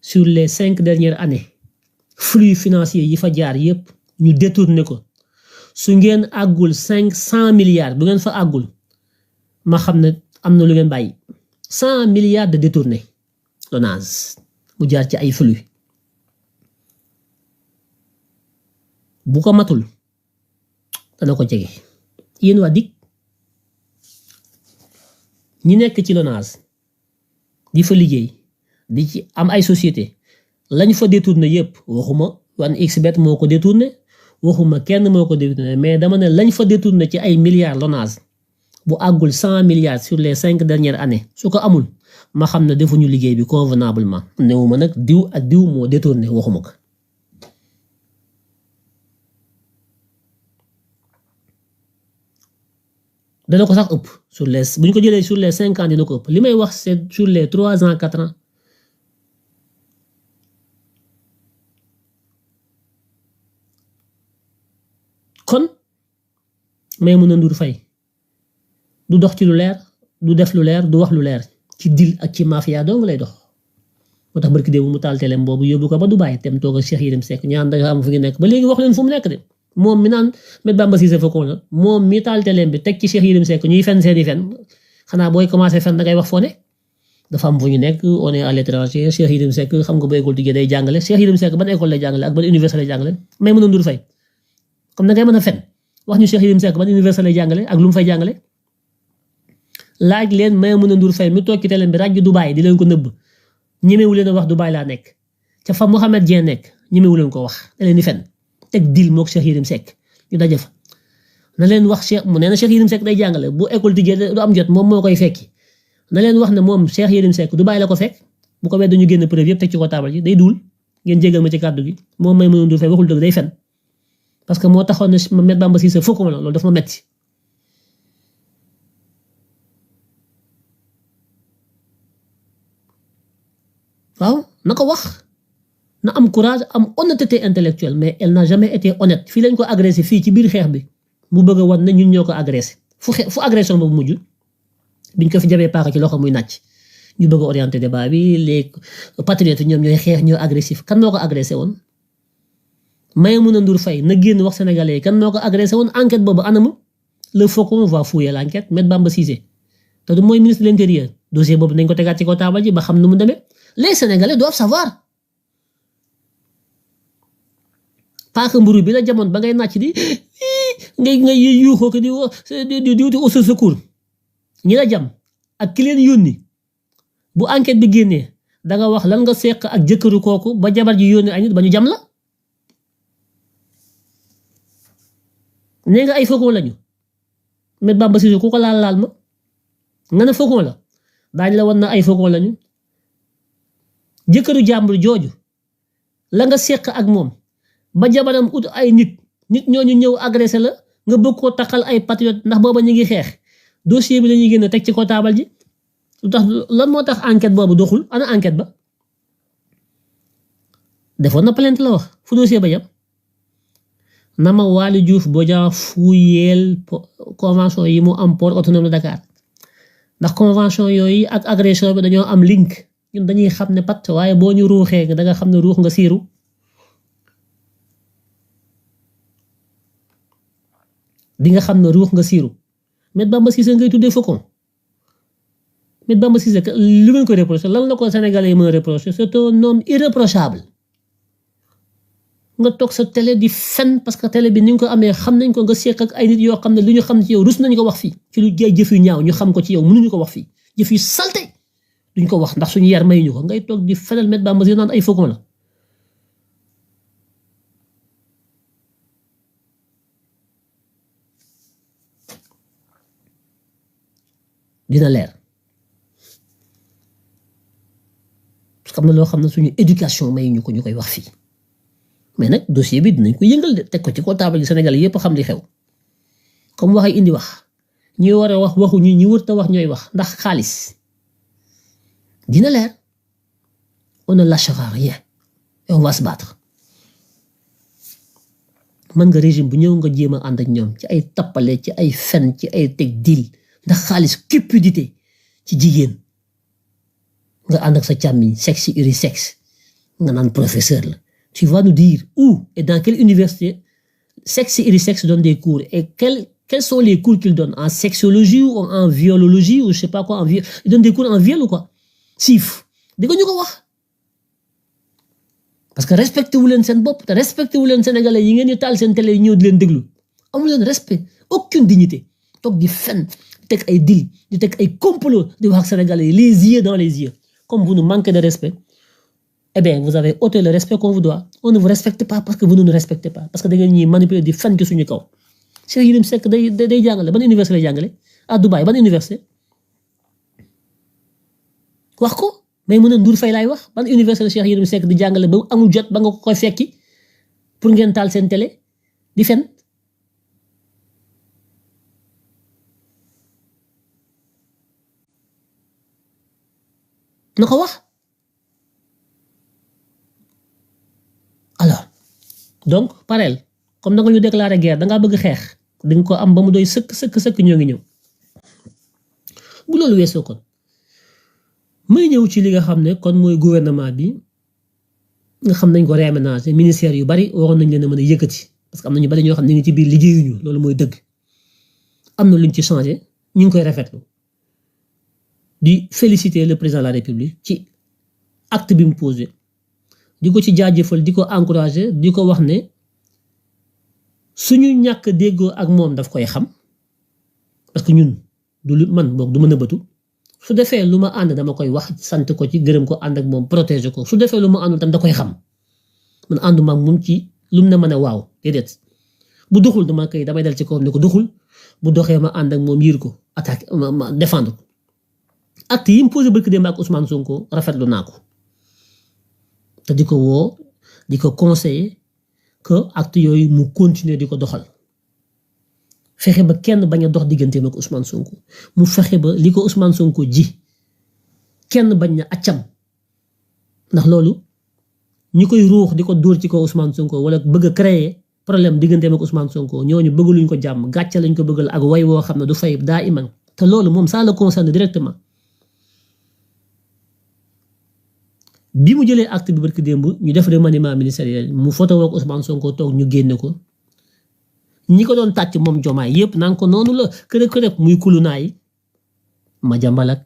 sur les 5 dernières années flux financier yi fa jaar yépp ñu détourné ko su ngeen àggul 500 milliards bu ngeen fa àggul ma xam ne am na lu ngeen bàyyi 100 milliards de détourné Lonase mu jaar ci ay flux bu ko matul dana ko jege yéen waa DIC ñi nekk ci Lonase di fa liggéey di ci am ay société lañ fa détourné yépp waxuma 1xBet moo ko détourné waxuma kenn moo ko détourné mais dama ne lañ fa détourné ci ay milliards Lonase bu àggul 100 milliards sur les 5 dernières années su ko amul ma xam ne defuñu liggéey bi convenablement newuma nag diw ak diw moo détourné waxuma ko dana ko sax ëpp sur les bu ñu ko jëlee sur les 5 ans dina ko ëpp li may wax c'est sur les 3 ans 4 ans kon Maïmouna Ndour Faye du dox ci lu leer du def lu leer du wax lu leer ci deal ak ci mafia dong lay dox moo tax barki démb mu taal teleem boobu yóbbu ko ba Dubaï tem toog ak Cheikh Yérim Seck ñaan da nga am fu ngi nekk ba léegi wax leen fu mu nekk de moom mi naan met Bamba Cissé faucon la moom mi taal teleem bi teg ci Cheikh Yérim Seck ñuy fen seeni fen xanaa booy commencé fen da ngay wax foo ne dafa am fu ñu nekk on est à l'étranger Cheikh Yérim Seck xam nga ba école tigé day jàngale Cheikh Yérim Seck ban école lay jàngale ak ban université lay jàngale Maïmouna Ndour Faye comme da ngay mën a fen wax ñu Cheikh Yérim Seck ban université lay jàngale ak lu mu fay jàngale laaj leen Maïmouna Ndour Faye mi toog ci teleem bi ràjj Dubaï di leen ko nëbb ñemewu leen a wax Dubaï laa nekk ca fa Mohamed Dieng nekk ñemewu leen ko wax da leen di fen teg deal mook Cheikh Yérim Seck ñu daje fa na leen wax Cheikh mu nee na Cheikh Yérim Seck day jàngale bu école tijjee du am jot moom moo koy fekki na leen wax ne moom Cheikh Yérim Seck Dubaï la ko fekk bu ko wedd ñu génn preuve yëpp teg ci ko taabal ji day duul ngeen jégal ma ci kàddu gi moom Maïmouna Ndour Faye waxul dëgg day fen parce que moo taxoon ne met Bamba Cissé faucon la loolu daf ma metti waaw na ko wax na am courage am honnêteté intellectuelle mais elle n'a jamais été honnête fii lañ ko agressé fii ci biir xeex bi mu bëgg a wan ne ñun ñoo ko agressé fu agression boobu mujj biñ ko fi jabee paaka ci loxo muy nàcc ñu bëgg a orienté débat bi les patriotes ñoom ñooy xeex ñoo agressif kan moo ko agressé woon Maïmouna Ndour Faye na génn wax sénégalais kan moo ko agressé woon enquête boobu anamu le faucon va fouiller l'enquête met Bamba Cissé te du mooy ministre de l'intérieur dossier boobu nañ ko tegaat ci ko taabal ji ba xam nu mu demee les sénégalais doivent savoir paaka mburu bi la jamono ba ngay nàcc di ngay yuuxoo ko di wuti au secours ñi la jam ak ki leen yónni bu enquête bi génnee da nga wax lan nga seq ak jëkkëru kooku ba jabar ji yónni ay nit ba ñu jam la nee nga ay faucon lañu met Bamba Cissé ku ko laal ma nga ne faucon la daañ la wan na ay faucon lañu jëkkëru jàmbur jooju la nga seq ak moom ba jabaram ut ay nit ñooñu ñëw agressé la nga bëgg koo takkal ay patriote ndax booba ñu ngi xeex dossier bi lañuy génn teg ci ko taabal ji lu tax lan moo tax enquête boobu doxul ana enquête ba defoon na plainte la wax fu dossier ba yam na ma Waly Diouf Bodian fuyeel convention yi mu am port autonome de Dakar ndax convention yooyu ak agression bi dañoo am link ñun dañuy xam ne pat waaye boo ñu ruuxee da nga xam ne ruux nga siiru di nga xam ne ruux nga siiru met Bamba Cissé ngay tuddee faucon met Bamba Cissé lu ngeen ko reproché lan la ko Sénégalais yi mën a reproché c'est un homme irréprochable nga toog sa télé di fen parce que télé bi ni nga ko amee xam nañ ko nga seq ak ay nit yoo xam ne lu ñu xam ci yow rus nañ ko wax fii ci lu jaay jëf yu ñaaw ñu xam ko ci yow mënuñu ko wax fii jëf yu salte duñ ko wax ndax suñu yar mayuñu ko ngay toog di fenal met Bamba Cissé naan ay faucon la dina leer parce que am na loo xam ne suñu éducation mayuñu ko ñu koy wax fii mais nag dossier bi dinañ ko yëngal de teg ko ci ko taabal yi Sénégal yépp xam li xew comme waxay indi wax ñi war a wax waxu ñi wër ta wax ñooy wax ndax xaalis dina leer. On ne lâchera rien et on va se battre. man nga régime bu ñëw nga jéem a ànd ak ñoom ci ay tappale ci ay fen ci ay teg dil ndax xaalis cupidité ci jigéen nga ànd ak sa càmmiñ sexe unisexe nga naan professeur la. Tu vas nous dire où et dans quelle université sexe unisexe donne des cours et quels sont les cours qu'ils donnent en sexologie ou en violologie ou je sais pas quoi ils donnent des cours en viol ou quoi siif di ko ñu ko wax. parce que respecté wu leen seen bopp te respecté wu leen sénégalais yi ngeen di taal seen télé yi ñëw di leen déglu amu leen respect aucune dignité toog di fen di teg ay dil di teg ay complot di wax ak sénégalais yi les yeux dans les yeux comme vous nous manquez de respect eh bien vous avez ôté le respect qu'on vous doit on ne vous respecte pas parce que vous ne nous respectez pas parce que da ngeen ñuy manipuler di fen ki suñu kaw. Cheikh Yérim Seck day jàngale ban université lay jàngale à Dubaï ban université wax ko. mais mën a Ndour Faye laay wax ban université Cheikh Yérim Seck di jàngale ba amul jot ba nga ko koy fekki pour ngeen taal seen télé di fen na ko wax. alors donc parel comme da nga ñu déclarer guerre da ngaa bëgg xeex di nga ko am ba mu doy sëkk ñoo ngi ñëw bu loolu weesoo kon. may ñëw ci li nga xam ne kon mooy gouvernement bi nga xam nañ ko réaménager ministère yu bari waroon nañ leen a mën a yëkkati parce que am na ñu bari ñoo xam ne ñu ngi ci biir liggéeyuñu loolu mooy dëgg am na luñ ci changé ñu ngi koy rafetlu di féliciter le président de la république ci acte bi mu posé di ko ci jaajëfal di ko encourager di ko wax ne suñu ñàkk déggoo ak moom daf koy xam parce que ñun du man boog du ma nëbbatu su defee lu ma ànd dama koy wax sant ko ci gërëm ko ànd ak moom protéger ko su defee lu ma àndul tam da koy xam man ànduma ak moom ci lu mu ne ma ne waaw déedéet bu doxul damay dal ci kawam ne ko doxul bu doxee ma ànd ak moom yiir ko attaqué ma défendre ko. acte yi mu posé barki démb ak Ousmane Sonko rafetlu naa ko te di ko woo di ko conseiller que acte yooyu mu continuer di ko doxal. fexe ba kenn bañ a dox digganteem ak Ousmane Sonko mu fexe ba li ko Ousmane Sonko ji kenn bañ na accam ndax loolu ñi koy ruux di ko dóor ci ko Ousmane Sonko wala bëgg a créer problème digganteem ak Ousmane Sonko ñooñu bëggaluñ ko jàmm gàcce lañ ko bëggal ak way woo xam ne du fay daa iman te loolu moom ça le concerne directement. bi mu jëlee acte bi barki démb ñu def remaniement ministériel mu photo ak Ousmane Sonko toog ñu génne ko. ñi ko doon tàcc moom jomaay yépp naan ko noonu la kërëb muy kulunaay ma jàmbalak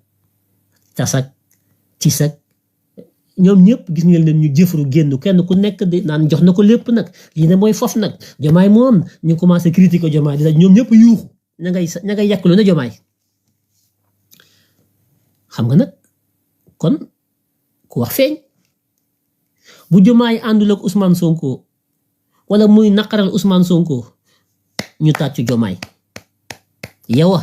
tasak cisak ñoom ñëpp gis ngeen leen ñu jëfru génn kenn ku nekk di naan jox na ko lépp nag lii ne mooy fof nag jomaay moom ñu commencé critiquer jomaay di ñoom ñëpp yuuxu ña ngay yàq lu ne jomaay xam nga nag kon ku wax feeñ bu jomaay àndul ak Ousmane Sonko wala muy naqaral Ousmane Sonko ñu tàccu jomaay yow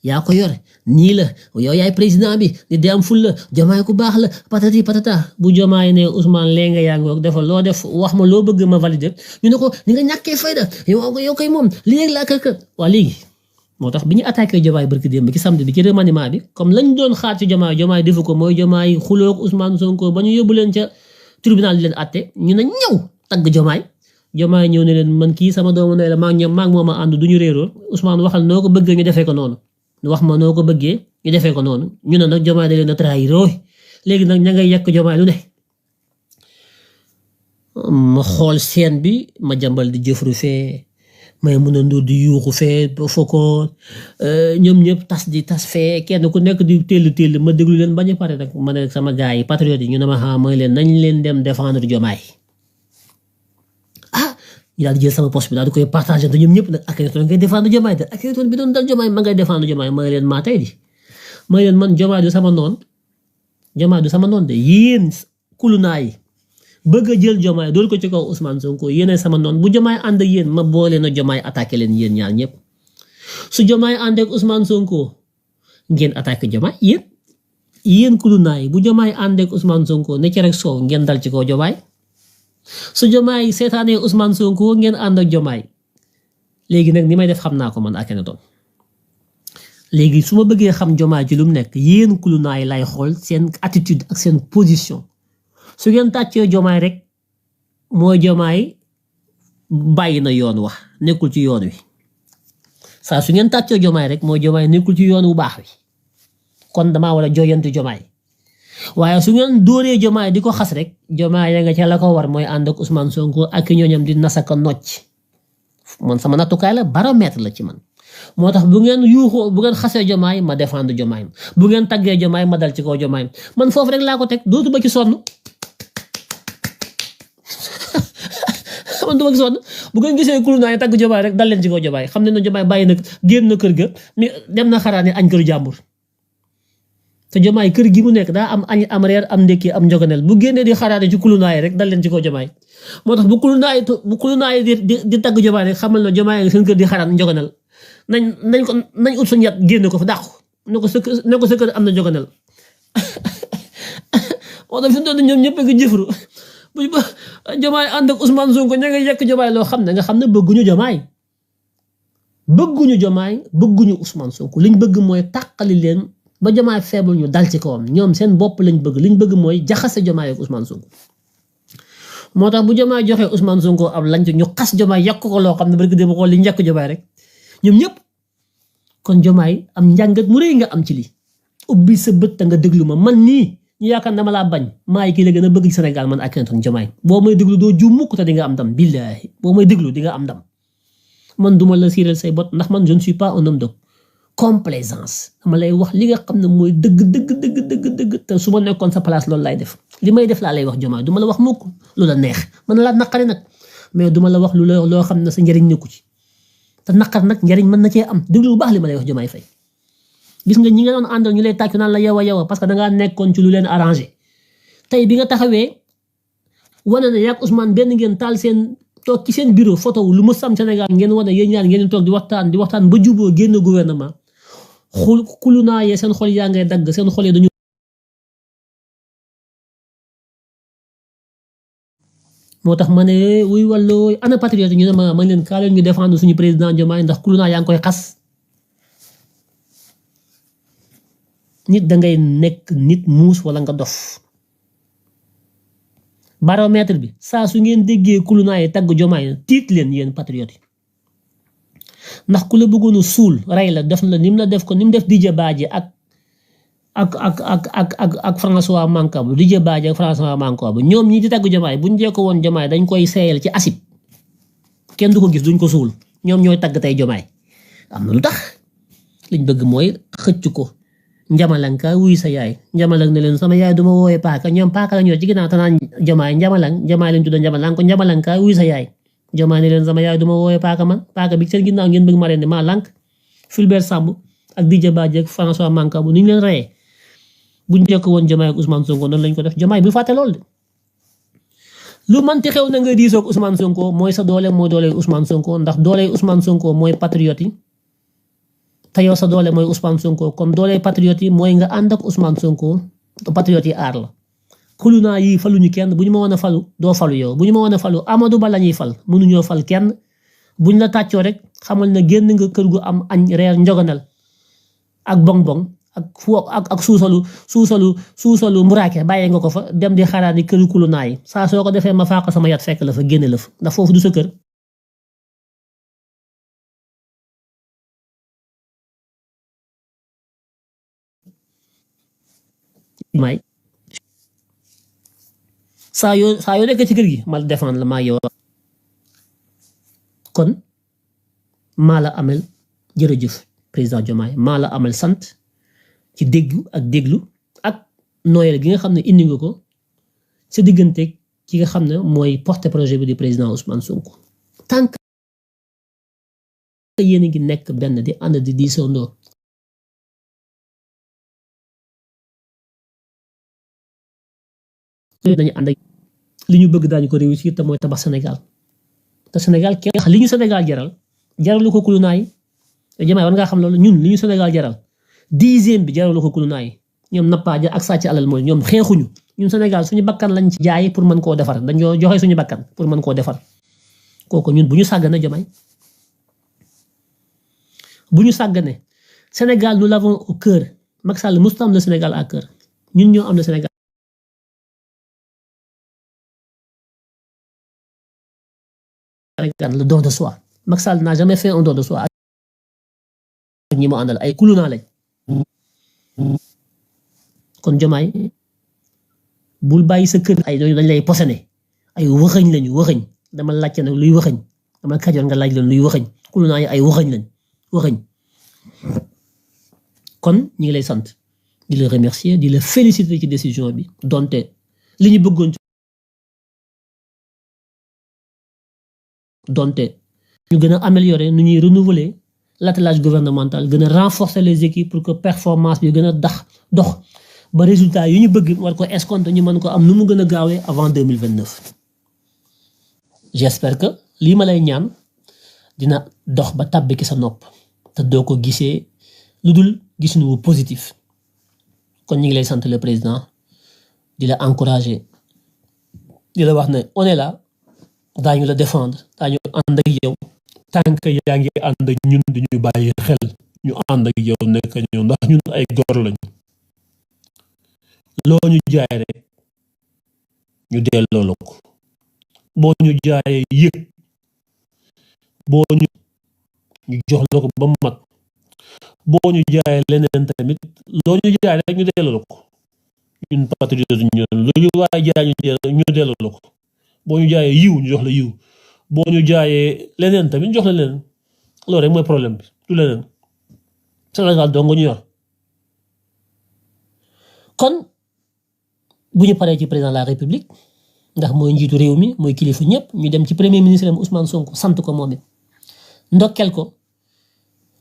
yaa ko yore nii la yow yaay président bi di am ful la jomaay ku baax la patati patata bu jomaay ne Ousmane lee nga yaa ngi defal loo def wax ma loo bëgg ma valider ñu ne ko ni nga ñàkkee fayda yow koy moom léegi laa kër waa léegi moo tax bi ñu attaqué jomaay barki démb ci samedi bi ci remaniement bi comme lañ doon xaar ci jomaay defu ko mooy jomaay xuloog Ousmane Sonko ba ñu yóbbu leen ca tribunal di leen atte ñu ne ñëw tagg jomaay ñëw ne leen man kii sama doomu ndey la maa ngi moom a ànd du ñu réeroo Ousmane waxal noo ko bëggee ñu defee ko noonu wax ma noo ko bëggee ñu defee ko noonu ñu ne nag jomaay da leen a trahir léegi nag ña ngay yekk jomaay lu ne ma xool scène bi ma jàmbal di jëfru fee may mën a ndur di yuuxu fee fokkoon ñoom ñëpp tas fee kenn ku nekk di téll ma déglu leen bañ a pare nag ma ne sama gars yi patriote yi ñu ne ma xam mooy leen nañ leen dem défendre jomaay ñu daal di jël sama poste bi daal di koy partagé te ñoom ñëpp nag Akhenaton ngay défendre jomaay te Akhenaton bi doon dal jomaay ma ngay défendre jomaay ma leen maa tey di ma leen man jomaay du sama noon de yéen kulunaa yi bëgg a jël jomaay dool ko ci kaw Ousmane Sonko yéen sama noon bu jomaay ànd ak yéen ma boole na jomaay attaqué leen yéen ñaar ñëpp su jomaay ànd ak Ousmane Sonko ngeen attaqué jomaay yéen kulunaa yi bu jomaay ànd ak Ousmane Sonko ne ci rek soow ngeen dal ci kaw jomaay su jomaay seetaanee Ousmane Sonko ngeen ànd ak jomaay léegi nag ni may def xam naa ko man Akhenaton léegi su ma bëggee xam Diomaye ci lu mu nekk yéen kulunaa yi lay xool seen attitude ak seen position su ngeen tàccee Diomaye rek mooy Diomaye bàyyi na yoon wax nekkul ci yoon wi saa su ngeen tàccee Diomaye rek mooy Diomaye nekkul ci yoon wu baax wi kon damaa war a jooyanti Diomaye waaye su ngeen dóoree Diomaye di ko xas rek Diomaye ya nga ca la ko war mooy ànd ak Ousmane Sonko ak ñooñam di nasaka nocc man sama nattukaay la baromètre la ci man moo tax bu ngeen yuuxoo bu ngeen xasee Diomaye ma défendre Diomaye bu ngeen taggee Diomaye ma dal ci kaw Diomaye man foofu rek laa ko teg dootuma ci sonn man duma ci sonn bu ngeen gisee kulunaa yi tagg Diomaye rek dal leen ci kaw Diomaye xam ne na Diomaye bàyyi nag génn na kër ga mi dem na xaraani añ këru jàmbur te Diomaye kër gi mu nekk daa am añ am reer am ndékki am njoganel bu génnee di xaraani ci kulunaa yi rek dal leen ci kaw Diomaye moo tax bu kulunaa yi di tagg Diomaye rek xamal na Diomaye seen kër di xaraan njoganel nañ ut suñu yat génne ko fa dàqu ne ko sa kër am na njoganel moo tax fi mu doon ñoom ñëpp a ngi jëfru bu Diomaye ànd ak Ousmane Sonko ña nga yekk Diomaye loo xam ne nga xam ne bëgguñu Diomaye bëgguñu Ousmane Sonko liñ bëgg mooy tàqali leen ba Diomaye faible ñu dal ci kawam ñoom seen bopp lañ bëgg liñ bëgg mooy jaxase Diomaye ak Ousmane Sonko moo tax bu Diomaye joxee Ousmane Sonko ab lañ ñu xas Diomaye yàq ko loo xam ne barki dem xool li njëkk Diomaye rek ñoom ñëpp kon Diomaye am njàngat mu rëy nga am ci li ubbi sa bët te nga déglu ma man nii ñu yaakaar dama laa bañ maay kii la gën a bëgg Sénégal man ak keneen Diomaye boo may déglu doo juum mukk te di nga am ndam billaahi boo may déglu di nga am ndam man duma la siiral say bot ndax man je ne suis pas un homme de complaisance dama lay wax li nga xam ne mooy dëgg te su ma nekkoon sa place loolu lay def li may def laa lay wax Diomaye duma la wax mukk lu la neex man laa naqari nag mais duma la wax lu la loo xam ne sa njëriñ nekku ci te naqar nag njëriñ mën na cee am déglu bu baax li ma lay wax Diomaye Faye gis nga ñi nga doon àndal ñu lay tàccu naan la yow parce que dangaa nekkoon ci lu leen arrangé tey bi nga taxawee wane ne yaag Ousmane benn ngeen taal seen toog ci seen bureau photo lu mu sam Sénégal ngeen wane yéen ñaar ngeen toog di waxtaan ba juboo génn gouvernement kulu naa yee seen xol yaa ngay dagg seen xol yi dañu moo tax ma ne wuy wàllu ana patriote ñu ne ma leen kaa leen ñu défendre suñu président Diomaye ndax kulu naa yaa ngi koy xas nit dangay nekk nit muus wala nga dof baromètre bi saa su ngeen déggee kulunaa yi tagg Diomaye tiit leen yéen patriote yi ndax ku la bëggoon a suul rey la def la ni mu la def ko ni mu def Didier Badji ak François Mancabou Didier Badji ak François Mancabou ñoom ñi di tagg Diomaye buñ jekko woon Diomaye dañ koy seeyal ci acide kenn du ko gis duñ ko suul ñoom ñooy tagg tey Diomaye am na lu tax liñ bëgg mooy xëcc ko njamalang ka wuy sa yaay njamalang ne leen sama yaay duma wooye paaka ñoom paaka la ñoo ci ginnaaw tanaan Diomaye njamalang leen tudda njamalang ko njamalang ka wuy sa yaay Diomaye ne leen sama yaay duma wooye paaka man paaka bi seen ginnaaw ngeen bëgg ma rendi maa lànk Fulbert Sambou ak Didier Badji ak François Mancabou ni ñu leen reyee buñ jekk woon Diomaye ak Ousmane Sonko noonu lañ ko def Diomaye bu fàtte lool de lu manti xew na nga diisoo ak Ousmane Sonko mooy sa doole mooy doole Ousmane Sonko ndax doole Ousmane Sonko mooy patriote yi te yow sa doole mooy Ousmane Sonko comme doole patriote yi mooy nga ànd ak Ousmane Sonko patriote yi aar la kulunaa yi faluñu kenn bu ñu ma woon a falu doo falu yow bu ñu ma woon a falu Amadou Ba la ñuy fal mënuñoo fal kenn buñ la tàccoo rek xamal na génn nga kër gu am añ reer njoganal ak bong-bong ak suusalu mburaake bàyyee nga ko fa dem di xaraani këru kulunaa yi saa soo ko defee ma fàq sama yat fekk la fa génne la fa ndax foofu du sa kër may saa yoo nekk ci kër gi ma défendre la maa yow kon maa la amel jërëjëf président Diomaye maa la amel sant ci déggu ak déglu ak nooyal gi nga xam ne indi nga ko sa diggante ki nga xam ne mooy porte projet bi di président Ousmane Sonko tant que yéen a ngi nekk benn di ànd di diisandoo dañu ànd ak li ñu bëgg daañu ko réussir te mooy tabax Sénégal te Sénégal kenn li ñu Sénégal jaralu ko kulunaa yi Diomaye war ngaa xam loolu ñun li ñu Sénégal jaral 10e bi jaralu ko kulunaa yi ñoom nappaaja ak sàcc alal mooy ñoom xeexuñu ñun Sénégal suñu bakkan lañ ci jaay pour mën koo defar dañoo joxe suñu bakkan pour mën koo defar kooku ñun bu ñu sàggane Diomaye bu ñu sàggane Sénégal nous l'avons au cœur Macky Sall mosut am le Sénégal à cœur ñun ñoo am le Sénégal le don de soi Macky Sall n'a jamais fait un don de soi ak ñi mu àndal ay kuluna lañ kon Diomaye bul bàyyi sa kër ay dañ lay posone ay waxañ lañu waxañ dama laajte nag luy waxañ dama Kajoor nga laaj leen luy waxañ kuluna yi ay waxañ lañ waxañ kon ñu ngi lay sant di la remercier di la féliciter ci décision bi donte li ñu bëggoon donte ñu gën a améliorer nu ñuy renouveler l'attelage gouvernemental gën a renforcer les équipes pour que performance bi gën a dox ba résultat yu ñu bëgg war ko escompter ñu mën ko am nu mu gën a gaawee avant 2029 j'espère que lii ma lay ñaan dina dox ba tàbbi ki sa nopp te doo ko gisee lu dul gisuñu wu positif kon ñu ngi lay sant le président di la encourager di la wax ne on est là daañu la défendre daañu ànd ak yow tant que yaa ngi ànd ak ñun di ñu bàyyi xel ñu ànd ak yow nekk ñëw ndax ñun ay góor lañu loo ñu jaay rek ñu delloo la ko boo ñu jaayee yëg boo ñu jox la ko ba mu mat boo ñu jaayee leneen tamit loo ñu jaay rek ñu delloo la ko ñun patriote ñu lu ñu waaye jaay ñu delloo la ko boo ñu jaayee yiw ñu jox la yiw boo ñu jaayee leneen tamit jox la leneen loolu rek mooy problème bi du leneen Sénégal dong ñu yor kon bu ñu paree ci président de la république ndax mooy njiitu réew mi mooy kilifa ñëpp ñu dem ci premier ministre am Ousmane Sonko sant ko moom it ndokkel ko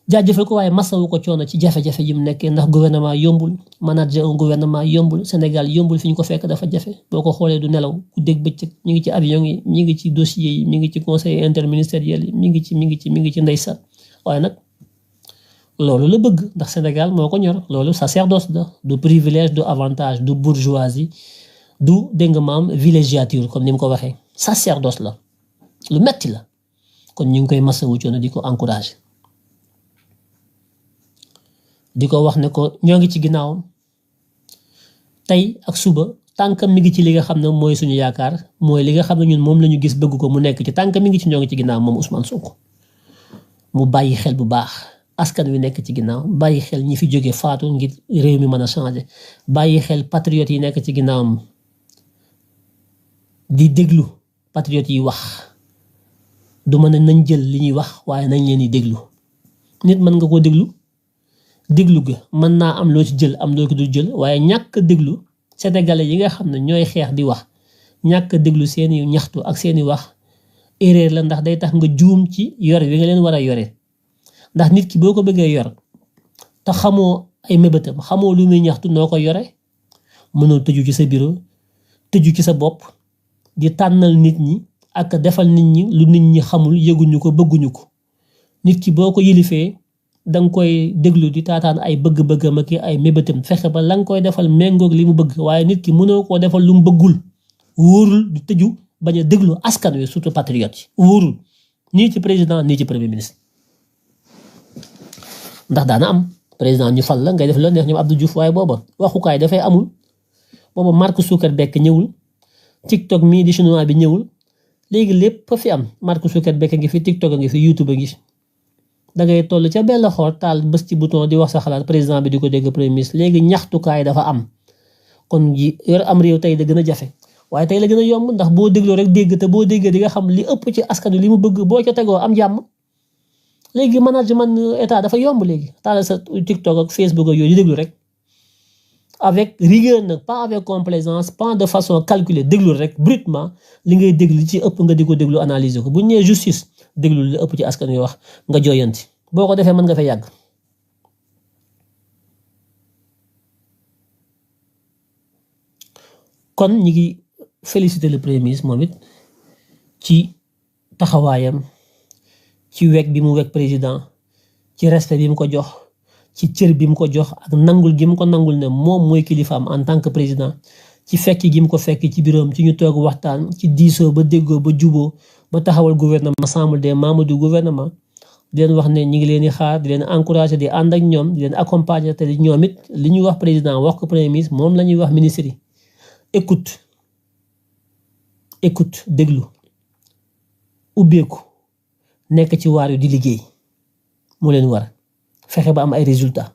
jaajëfal ko waaye masawu ko coono ci jafe-jafe yi mu nekkee ndax gouvernement yombul manager un gouvernement yombul Sénégal yombul fi ñu ko fekk dafa jafe boo ko xoolee du nelaw ku dégg bëccëg ñu ngi ci avion yi ñu ngi ci dossiers yi ñu ngi ci conseil interministériel yi mi ngi ci ndeysaan waaye nag loolu la bëgg ndax Sénégal moo ko ñor loolu sacerdoce la du privilège du avantage du bourgeoisie du dégg nga maam villégiature comme ni mu ko waxee sacerdoce la lu metti la kon ñu ngi koy masawu coono di ko encourager di ko wax ne ko ñoo ngi ci ginnaawam tey ak suba tànkam mi ngi ci li nga xam ne mooy suñu yaakaar mooy li nga xam ne ñun moom la ñu gis bëgg ko mu nekk ci tànkam mi ngi ci ñoo ngi ci ginnaaw moom Ousmane Sonko mu bàyyi xel bu baax askan wi nekk ci ginnaaw bàyyi xel ñi fi jóge faatu ngir réew mi mën a changer bàyyi xel patriotes yi nekk ci ginnaawam di déglu patriotes yi wax du mën a nañ jël li ñuy wax waaye nañ leen di déglu nit mën nga koo déglu ga mën naa am loo ci jël am loo ko dul jël waaye ñàkk déglu sénégalais yi nga xam ne ñooy xeex di wax ñàkk déglu seeni ñaxtu ak seeni wax erreur la ndax day tax nga juum ci yore wi nga leen war a yore ndax nit ki boo ko bëggee yor te xamoo ay mébétam xamoo lu muy ñaxtu noo ko yore mënoo tëju ci sa bureau tëju ci sa bopp di tànnal nit ñi ak defal nit ñi lu nit ñi xamul yëguñu ko bëgguñu ko nit ki boo ko yilifee danga koy déglu di taataan ay bëgg-bëggam ak ay mébétam fexe ba la nga koy defal méngoog li mu bëgg waaye nit ki mënoo koo defal lu mu bëggul wóorul di tëju bañ a déglu askan wi surtout patriote yi wóorul nii ci président nii ci premier ministre ndax daana am président ñu fal la ngay def la neex ñoom Abdou Diouf waaye booba waxukaay dafay amul booba Mark Zuckerberg ñëwul TikTok mii di chinois bi ñëwul léegi lépp fi am Mark Zuckerberg ngi fi TikTok a ngi fi YouTube a ngi fi dangay toll ca benn xool taal bës ci bouton di wax sa xalaat président bi di ko dégg premier ministre léegi ñaxtukaay dafa am kon ji yor am réew tey da gën a jafe waaye tey la gën a yomb ndax boo dégloo rek dégg te boo déggee di nga xam li ëpp ci askan wi li mu bëgg boo ca tegoo am jàmm léegi management état dafa yomb léegi taal sa TikTok ak Facebook ak yooyu di déglu rek avec rigueur nag pas avec complaisance pas de façon calculée déglu rek brutement li ngay déglu ci ëpp nga di ko déglu analyser ko bu ñu nee justice déglu li ëpp ci askan wi wax nga jooyanti boo ko defee mën nga fa yàgg. kon ñi ngi féliciter le premier ministre moom it ci taxawaayam ci wekk bi mu wekk président ci respect bi mu ko jox ci cër bi mu ko jox ak nangul gi mu ko nangul ne moom mooy kilifaam en tant que président ci fekk gi mu ko fekk ci biroom ci ñu toog waxtaan ci diisoo ba déggoo ba juboo ba taxawal gouvernement ensemble des membres du gouvernement di leen wax ne ñi ngi leen di xaar di leen encourager di ànd ak ñoom di leen accompagner te ñoom it li ñuy wax président wax ko premier ministre moom la ñuy wax ministre yi écoute déglu ubbeeku nekk ci waar yu di liggéey moo leen war fexe ba am ay résultats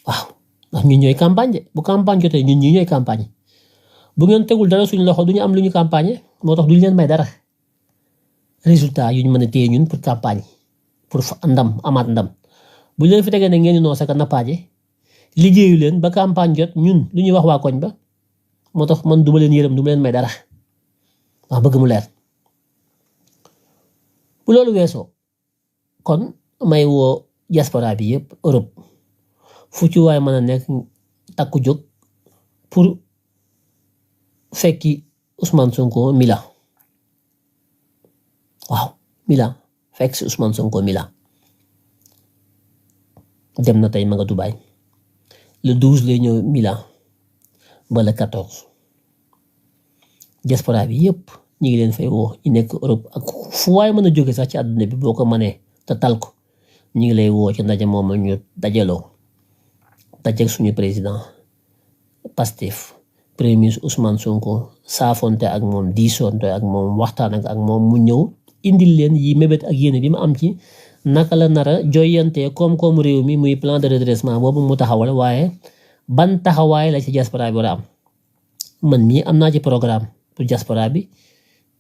waaw ndax ñun ñooy campagne de bu campagne jotee ñun ñi ñooy campagne bu ngeen tegul dara suñu loxo du ñu am lu ñu campagne moo tax duñu leen may dara résultat yu ñu mën a téye ñun pour campagne pour amaat ndam bu leen fi tegee ne ngeen di noo saka nappaaje liggéeyu leen ba campagne jot ñun lu ñuy wax waa koñ ba moo tax man duma leen yërëm duma leen may dara wax bëgg mu leer bu loolu weesoo kon may woo diaspora bi yëpp Europe fu ci waay mën a nekk takku jóg pour fekki Ousmane Sonko Milan waaw Milan fekk si Ousmane Sonko Milan dem na tey ma nga Dubaï le 12 lay ñëw Milan ba le 14 diaspora bi yëpp ñu ngi leen fay woo ñu nekk Europe ak fu waay mën a jóge sax ci àdduna bi boo ko mënee te tal ko ñu ngi lay woo ci ndaje moom ñu dajaloo dajeeg suñu président Pastef premier ministre Ousmane Sonko saafonte ak moom diisonte ak moom waxtaan ak moom mu ñëw indil leen yi mébét ak yéene bi mu am ci naka la nara joyantee koom-koomu réew mi muy plan de redressement boobu mu taxawal waaye ban taxawaay la ci diaspora bi war a am man mii am naa ci programme pour diaspora bi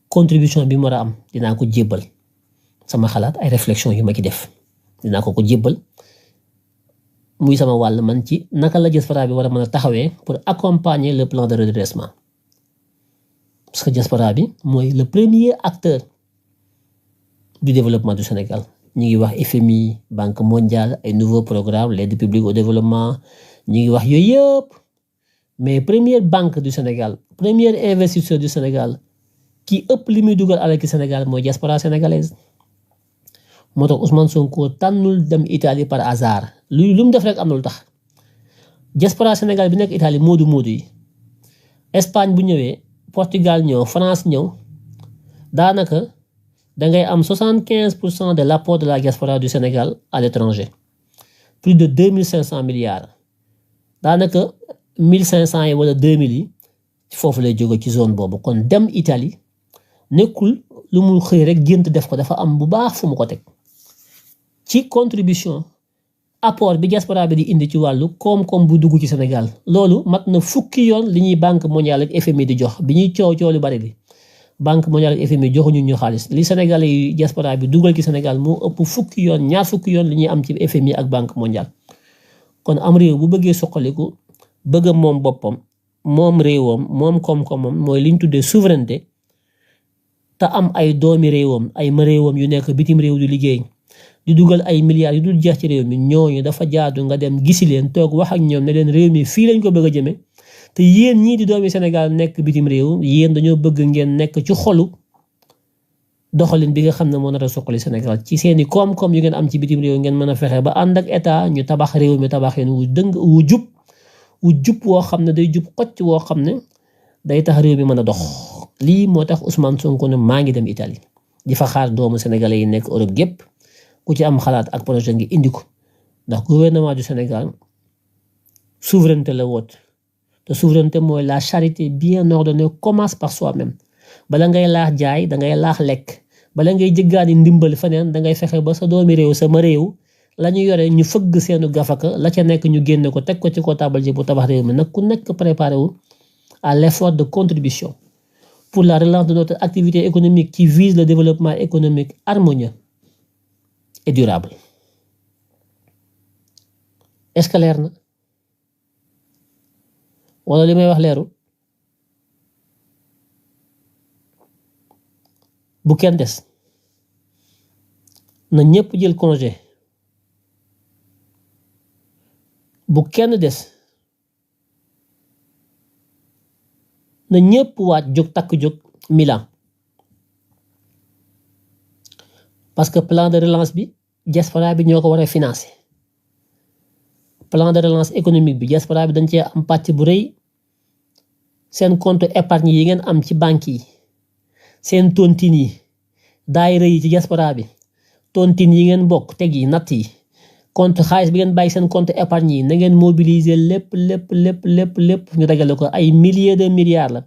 contribution bi mu war a am dinaa ko jébbal sama xalaat ay réflexion yu ma ci def dinaa ko jébbal muy sama wàll man ci naka la diaspora bi war a mën a taxawee pour accompagner le plan de redressement parce que diaspora bi mooy le premier acteur du développement du Sénégal ñi ngi wax FMI Banque mondiale ay nouveaux programmes l'aide publique au développement ñi ngi wax yooyu yëpp mais première banque du Sénégal premier investisseur du Sénégal ki ëpp li muy dugal alal ci Sénégal mooy diaspora sénégalaise moo tax Ousmane Sonko tànnul dem Italie par hasard lu mu def rek am na lu tax diaspora Sénégal bi nekk Italie moodu yi Espagne bu ñëwee Portugal ñëw France ñëw daanaka dangay am 75% de l'apport de la diaspora du Sénégal à l'étranger plus de 2500 milliards daanaka 1500 yi wala 2000 yi foofu lay jóge ci zone boobu kon dem Italie nekkul lu mu xëy rek gént def ko dafa am bu baax fu mu ko teg ci contribution apport bi diaspora bi di indi ci wàllu koom-koom bu dugg ci Sénégal loolu mat na fukki yoon li ñuy banque mondiale ak FMI di jox bi ñuy coow lu bari bi banque mondiale ak FMI joxuñu ñu xaalis li Sénégalais yi diaspora bi dugal ci Sénégal moo ëpp fukki yoon ñaar fukki yoon li ñuy am ci FMI ak banque mondiale kon am réew bu bëggee soqaliku bëgg moom boppam moom réewam moom koom-koomam mooy li ñu tuddee souveraineté te am ay doomi réewam ay ma réewam yu nekk bitim réew du liggéey di dugal ay milliards yu dul jeex ci réew mi ñooñu dafa jaadu nga dem gisi leen toog wax ak ñoom ne leen réew mi fii lañ ko bëgg a jëme te yéen ñii di doomi Sénégal nekk bitim réew yéen dañoo bëgg ngeen nekk ci xolu doxalin bi nga xam ne moo nar a suqali Sénégal ci seeni koom-koom yu ngeen am ci bitim réew ngeen mën a fexe ba ànd ak état ñu tabax réew mi tabax yéen wu dëng wu jub woo xam ne day jub xocc woo xam ne day tax réew mi mën a dox lii moo tax Ousmane Sonko ne maa ngi dem Italie di fa xaar doomu sénégalais yi nekk Europe gépp ku ci am xalaat ak projet ngi indi ko ndax gouvernement du Sénégal souveraineté la woot te souveraineté mooy la charité bien ordonnée commence par soi-même bala ngay laax jaay dangay laax lekk bala ngay jëggaani ndimbal feneen dangay fexe ba sa doomi réew sama réew la ñu yore ñu fëgg seenu gafaka la ca nekk ñu génne ko teg ko ci ko tabal ji bu tabax réew mi nag ku nekk préparé wu à l'effort de contribution pour la relance de notre activité économique qui vise le développement économique harmonieux et durable. Est-ce que leer na wala li may wax leeru bu kenn des na ñëpp jël congé bu kenn des na ñëpp waaj jóg takk jóg Milan parce que plan de relance bi diaspora bi ñoo ko war a financer plan de relance économique bi diaspora bi dañ cee am pàcc bu rëy seen compte épargne yi ngeen am ci banque yi seen tontine yi daayira yi ci diaspora bi tontine yi ngeen bokk teg yi natt yi compte xaalis bi ngeen bàyyi seen compte épargne yi na ngeen mobiliser lépp ñu dagale ko ay milliers de milliards la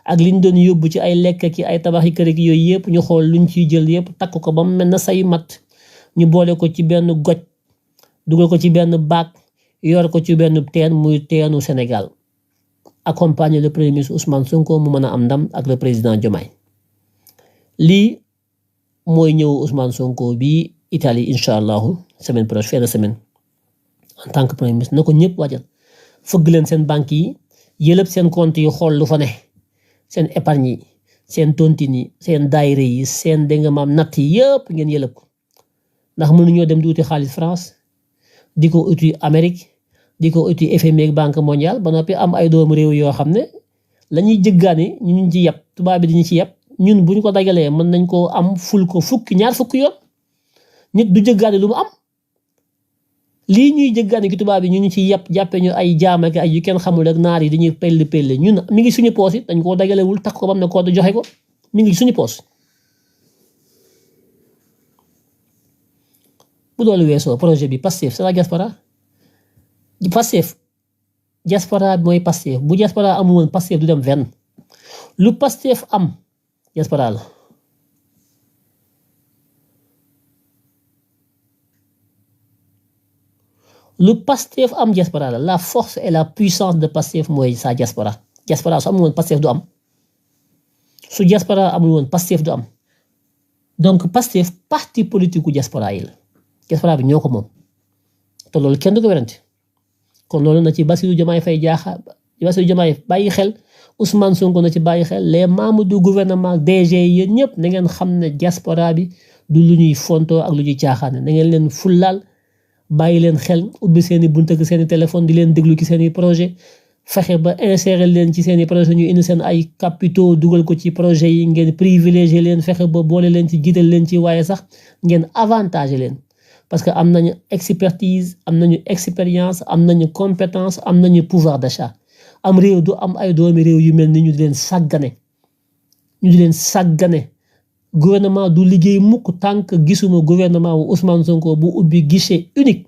ak liñ doon yóbbu ci ay lekk ki ay tabax yi kër gi yooyu yëpp ñu xool luñ ciy jël yëpp takk ko ba mu mel na say mat ñu boole ko ci benn goj dugal ko ci benn baag yor ko ci benn teen muy teenu Sénégal accompagner le premier ministre Ousmane Sonko mu mën a am ndam ak le président Diomaye lii mooy ñëw Ousmane Sonko bi Italie incha allahu semaine prochaine fin de semaine en tant que premier ministre na ko ñëpp waajal fëgg leen seen banque yi yëlëb seen compte yi xool lu fa ne seen épargne yi seen tontine yi seen daayira yi seen dégg nga maam natt yi yëpp ngeen yëlëb ko ndax mënuñoo dem di uti xaalis France di ko uti Amérique di ko uti FMI ak Banque mondiale ba noppi am ay doomu réew yoo xam ne la ñuy jëggaani ñu ci yeb tubaab bi dañu ci yeb ñun bu ñu ko dagalee mën nañ koo am ful ko ñaar fukki yoon nit du jëggaani lu mu am lii ñuy jëggaani ki tubaab bi ñu ci yeb jàppee ñu ay jaam ak ay yu kenn xamul ak naar yi dañuy pelli ñun mi ngi suñu poos it dañ koo dagalewul takk ko bam ne koo du joxe ko mi ngi suñu poos bu doolu weesoo projet bi Pastef c'est la diaspora Pastef diaspora bi mooy Pastef bu diaspora amul woon Pastef du dem fenn lu Pastef am diaspora la lu Pastef am diaspora la force et la puissance de Pastef mooy sa diaspora su amul woon Pastef du am su diaspora amul woon Pastef du am donc Pastef parti politique u diaspora yi la diaspora bi ñoo ko moom te loolu kenn du ko werante kon loolu na ci Bassirou Diomaye Faye Bassirou Diomaye bàyyi xel Ousmane Sonko na ci bàyyi xel les membres du gouvernement DG yéen ñëpp na ngeen xam ne diaspora bi du lu ñuy fontoo ak lu ñuy caaxaane na ngeen leen fullaal bàyyi leen xel ubbi seeni bunt ak seeni téléphone di leen déglu ci seeni projet fexe ba insérer leen ci seeni projet ñu indi seen ay capitaux dugal ko ci projet yi ngeen privilégier leen fexe ba boole leen ci jiital leen ci waaye sax ngeen avantager leen parce que am nañu expertise am nañu expérience am nañu compétence am nañu pouvoir d'achat am réew du am ay doomi réew yu mel ni ñu di leen sàggane gouvernement du liggéey mukk tànk gisuma gouvernement wu Ousmane Sonko bu ubbi guichet unique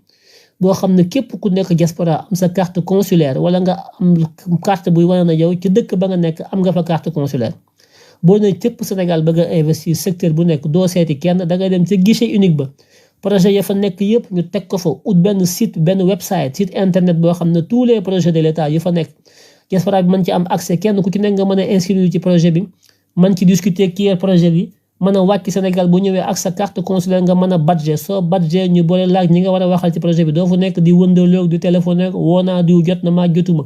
boo xam ne képp ku nekk diaspora am sa carte consulaire wala nga am carte buy wane na yow ci dëkk ba nga nekk am nga fa carte consulaire boo ne cëpp Sénégal bëgg a investir secteur bu nekk doo seeti kenn da ngay dem ca guichet unique ba projet ya fa nekk yëpp ñu teg ko fa ut benn site benn website site internet boo xam ne tous les projets de l'État yu fa nekk diaspora bi mën ci am accès kenn ku ci nekk nga mën a inscrire ci projet bi mën ci discuter kii projet bi mën a wàcc Sénégal bu ñëwee ak sa carte consulaire nga mën a badge soo badge ñu boole laaj ñi nga war a waxal ci projet bi doo fa nekk di wëndaloog di téléphoné woonaa diw jot na maa jotuma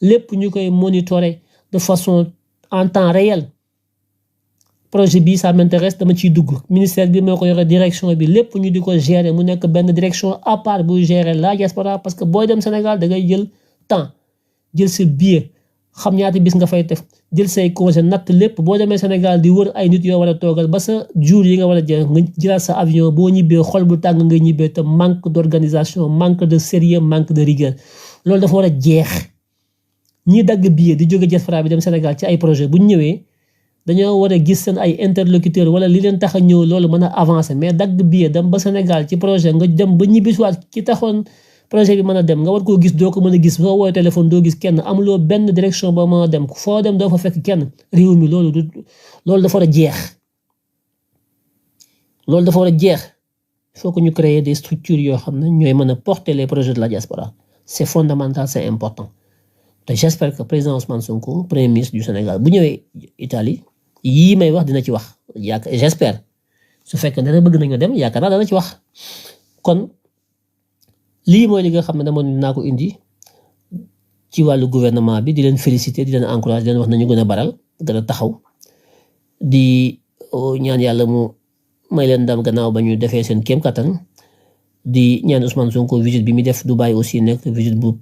lépp ñu koy monitorer de façon en temps réel projet bi ça m'intéresse dama ciy dugg ministère bi moo ko yore direction bi lépp ñu di ko gérer mu nekk benn direction à part buy gérer la diaspora parce que booy dem Sénégal da ngay jël temps jël sa billet xam ñaata bis nga fay def jël say congé natt lépp boo demee Sénégal di wër ay nit yoo war a toogal ba sa jour yi nga war a jël nga jëlaat sa avion boo ñibbee xol bu tàng nga ñibbee te manque d'organisation manque de sérieux manque de rigueur loolu dafa war a jeex ñi dagg billet di jóge diaspora bi dem Sénégal ci ay projet bu ñu ñëwee dañoo war a gis seen ay interlocuteur wala li leen tax a ñëw loolu mën a avancer mais dagg billet dem ba Sénégal ci projet nga dem ba ñibbisiwaat ki taxoon projet bi mën a dem nga war koo gis doo ko mën a gis soo woowee téléphone doo gis kenn amuloo benn direction ba mën a dem foo dem doo fa fekk kenn réew mi loolu dafa war a jeex loolu dafa war a jeex il faut que ñu créer des structures yoo xam ne ñooy mën a porter les projets de la diaspora c'est fondamental c'est important te j'espère que président Ousmane Sonko premier ministre du Sénégal bu ñëwee Italie yii may wax dina ci wax j'espère su fekkee dana bëgg nañu dem yaakaar naa dana ci wax kon lii mooy li nga xam ne dama naa ko indi ci wàllu gouvernement bi di leen féliciter di leen encourager di leen wax nañu gën a baral gën a taxaw di ñaan yàlla mu may leen ndam gannaaw ba ñu defee seen kéem kattan di ñaan Ousmane Sonko visite bi mi def Dubaï aussi nekk visite bu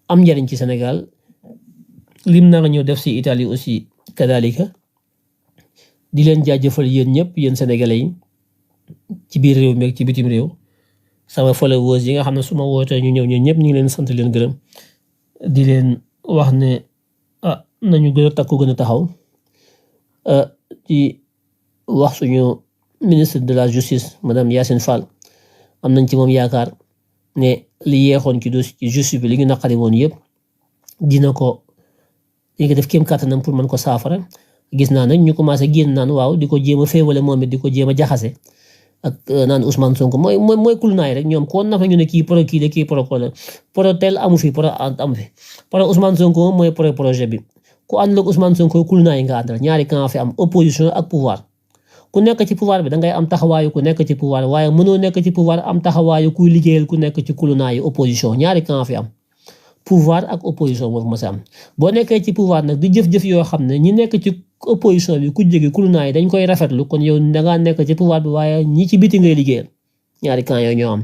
am njariñ ci Sénégal lim na nga ñëw def si Italie aussi kadalika di leen jaajëfal yéen ñëpp yéen sénégalais yi ci biir réew mi ak ci bitim réew sama followers yi nga xam ne su ma wootee ñu ñëw ñun ñëpp ñu ngi leen sant leen gërëm di leen wax ne nañu gën a takku gën a taxaw di wax suñu ministre de la justice madame Yacine Fall am nañ ci moom yaakaar ne li yeexoon ci dossier ci justice bi li ñu naqari woon yëpp dina ko def kéem kàttanam pour mën ko saafara. gis naa nag ñu commencé génn naan waaw di ko jéem a féewale moom it di ko jéem a jaxase ak naan Ousmane Sonko mooy kulunaay rek ñoom ko nafa ñu ne kii pro kii la kii pro ko la pro tel amu fi pro amu fi pro Ousmane Sonko mooy pro projet bi ku ànd ak Ousmane Sonko kulunaay nga àndal ñaari camp fi am opposition ak pouvoir ku nekk ci pouvoir bi da ngay am taxawaayu ku nekk ci pouvoir waaye mënoo nekk ci pouvoir am taxawaayu kuy liggéeyal ku nekk ci kulunaayu opposition ñaari camp fi am pouvoir ak opposition moo fi mës a am boo nekkee ci pouvoir nag di jëf-jëf yoo xam ne ñi nekk ci opposition bi ku jege kulunaa yi dañ koy rafetlu kon yow dangaa nekk ci pouvoir bi waaye ñi ci biti ngay liggéeyal ñaari camp yooyu ñoo am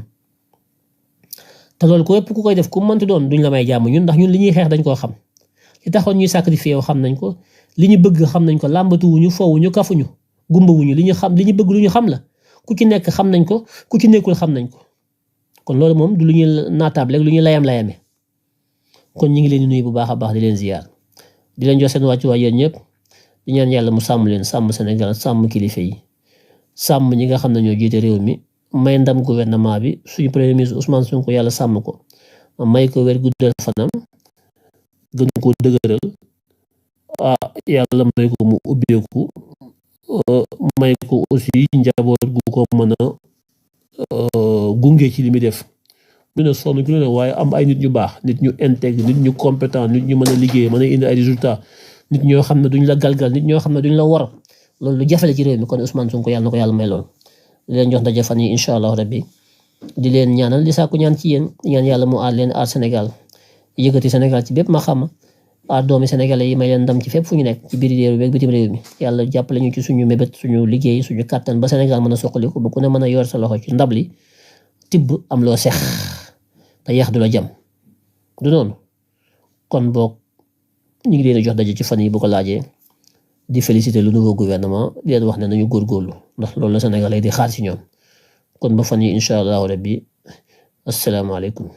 te loolu ko yëpp ku koy def ku mënti doon duñ la may jàmm ñun ndax ñun li ñuy xeex dañ koo xam li taxoon ñuy sacrifié wu xam nañ ko li ñu bëgg xam nañ ko làmbatuwuñu fowuñu kafuñu gumbawuñu li ñu xam li ñu bëgg lu ñu xam la ku ci nekk xam nañ ko ku ci nekkul xam nañ ko kon loolu moom du lu ñuy naataable rek lu ñuy layam-layame kon ñu ngi leen di nuyu bu baax a baax di leen ziyaar di leen jox seen wàccuwaay yéen ñëpp di ñaan yàlla mu sàmm leen sàmm Sénégal sàmm kilifa yi sàmm ñi nga xam ne ñoo jiite réew mi may ndam gouvernement bi suñu premier ministre Ousmane Sonko yàlla sàmm ko may ko wér guddal fanam gën ko dëgëral yàlla may ko mu ubbeeku may ko aussi njaboot gu ko mën a gunge ci li muy def ñu ne sonn ki lu ne waaye am ay nit ñu baax nit ñu intègre nit ñu compétent nit ñu mën a liggéey mën a indi ay résultats nit ñoo xam ne duñ la galgal nit ñoo xam ne duñ la war loolu lu jafale ci réew mi kon Ousmane Sonko yàlla na ko yàlla may lool di leen jox ndaje fan yi incha allah rabbi di leen ñaanal di sàkku ñaan ci yéen di ñaan yàlla mu aar leen aar Sénégal yëkkati Sénégal ci bépp ma xam aar doomi sénégalais yi may leen ndam ci fépp fu ñu nekk ci biir réew mi ak bitim réew mi yàlla jàppale ñu ci suñu mébét suñu liggéey suñu kàttan ba Sénégal mën a soqaliku ba ku ne mën a yor sa loxo ci ndab li tibb am loo sex te yax du la jam du noonu kon boog ñu ngi leen a jox daje ci fan yi bu ko laajee di féliciter le nouveau gouvernement di leen wax ne nañu góorgóorlu ndax loolu la sénégalais di xaar ci ñoom kon ba fan yi incha allahu rabbi asalaamaaleykum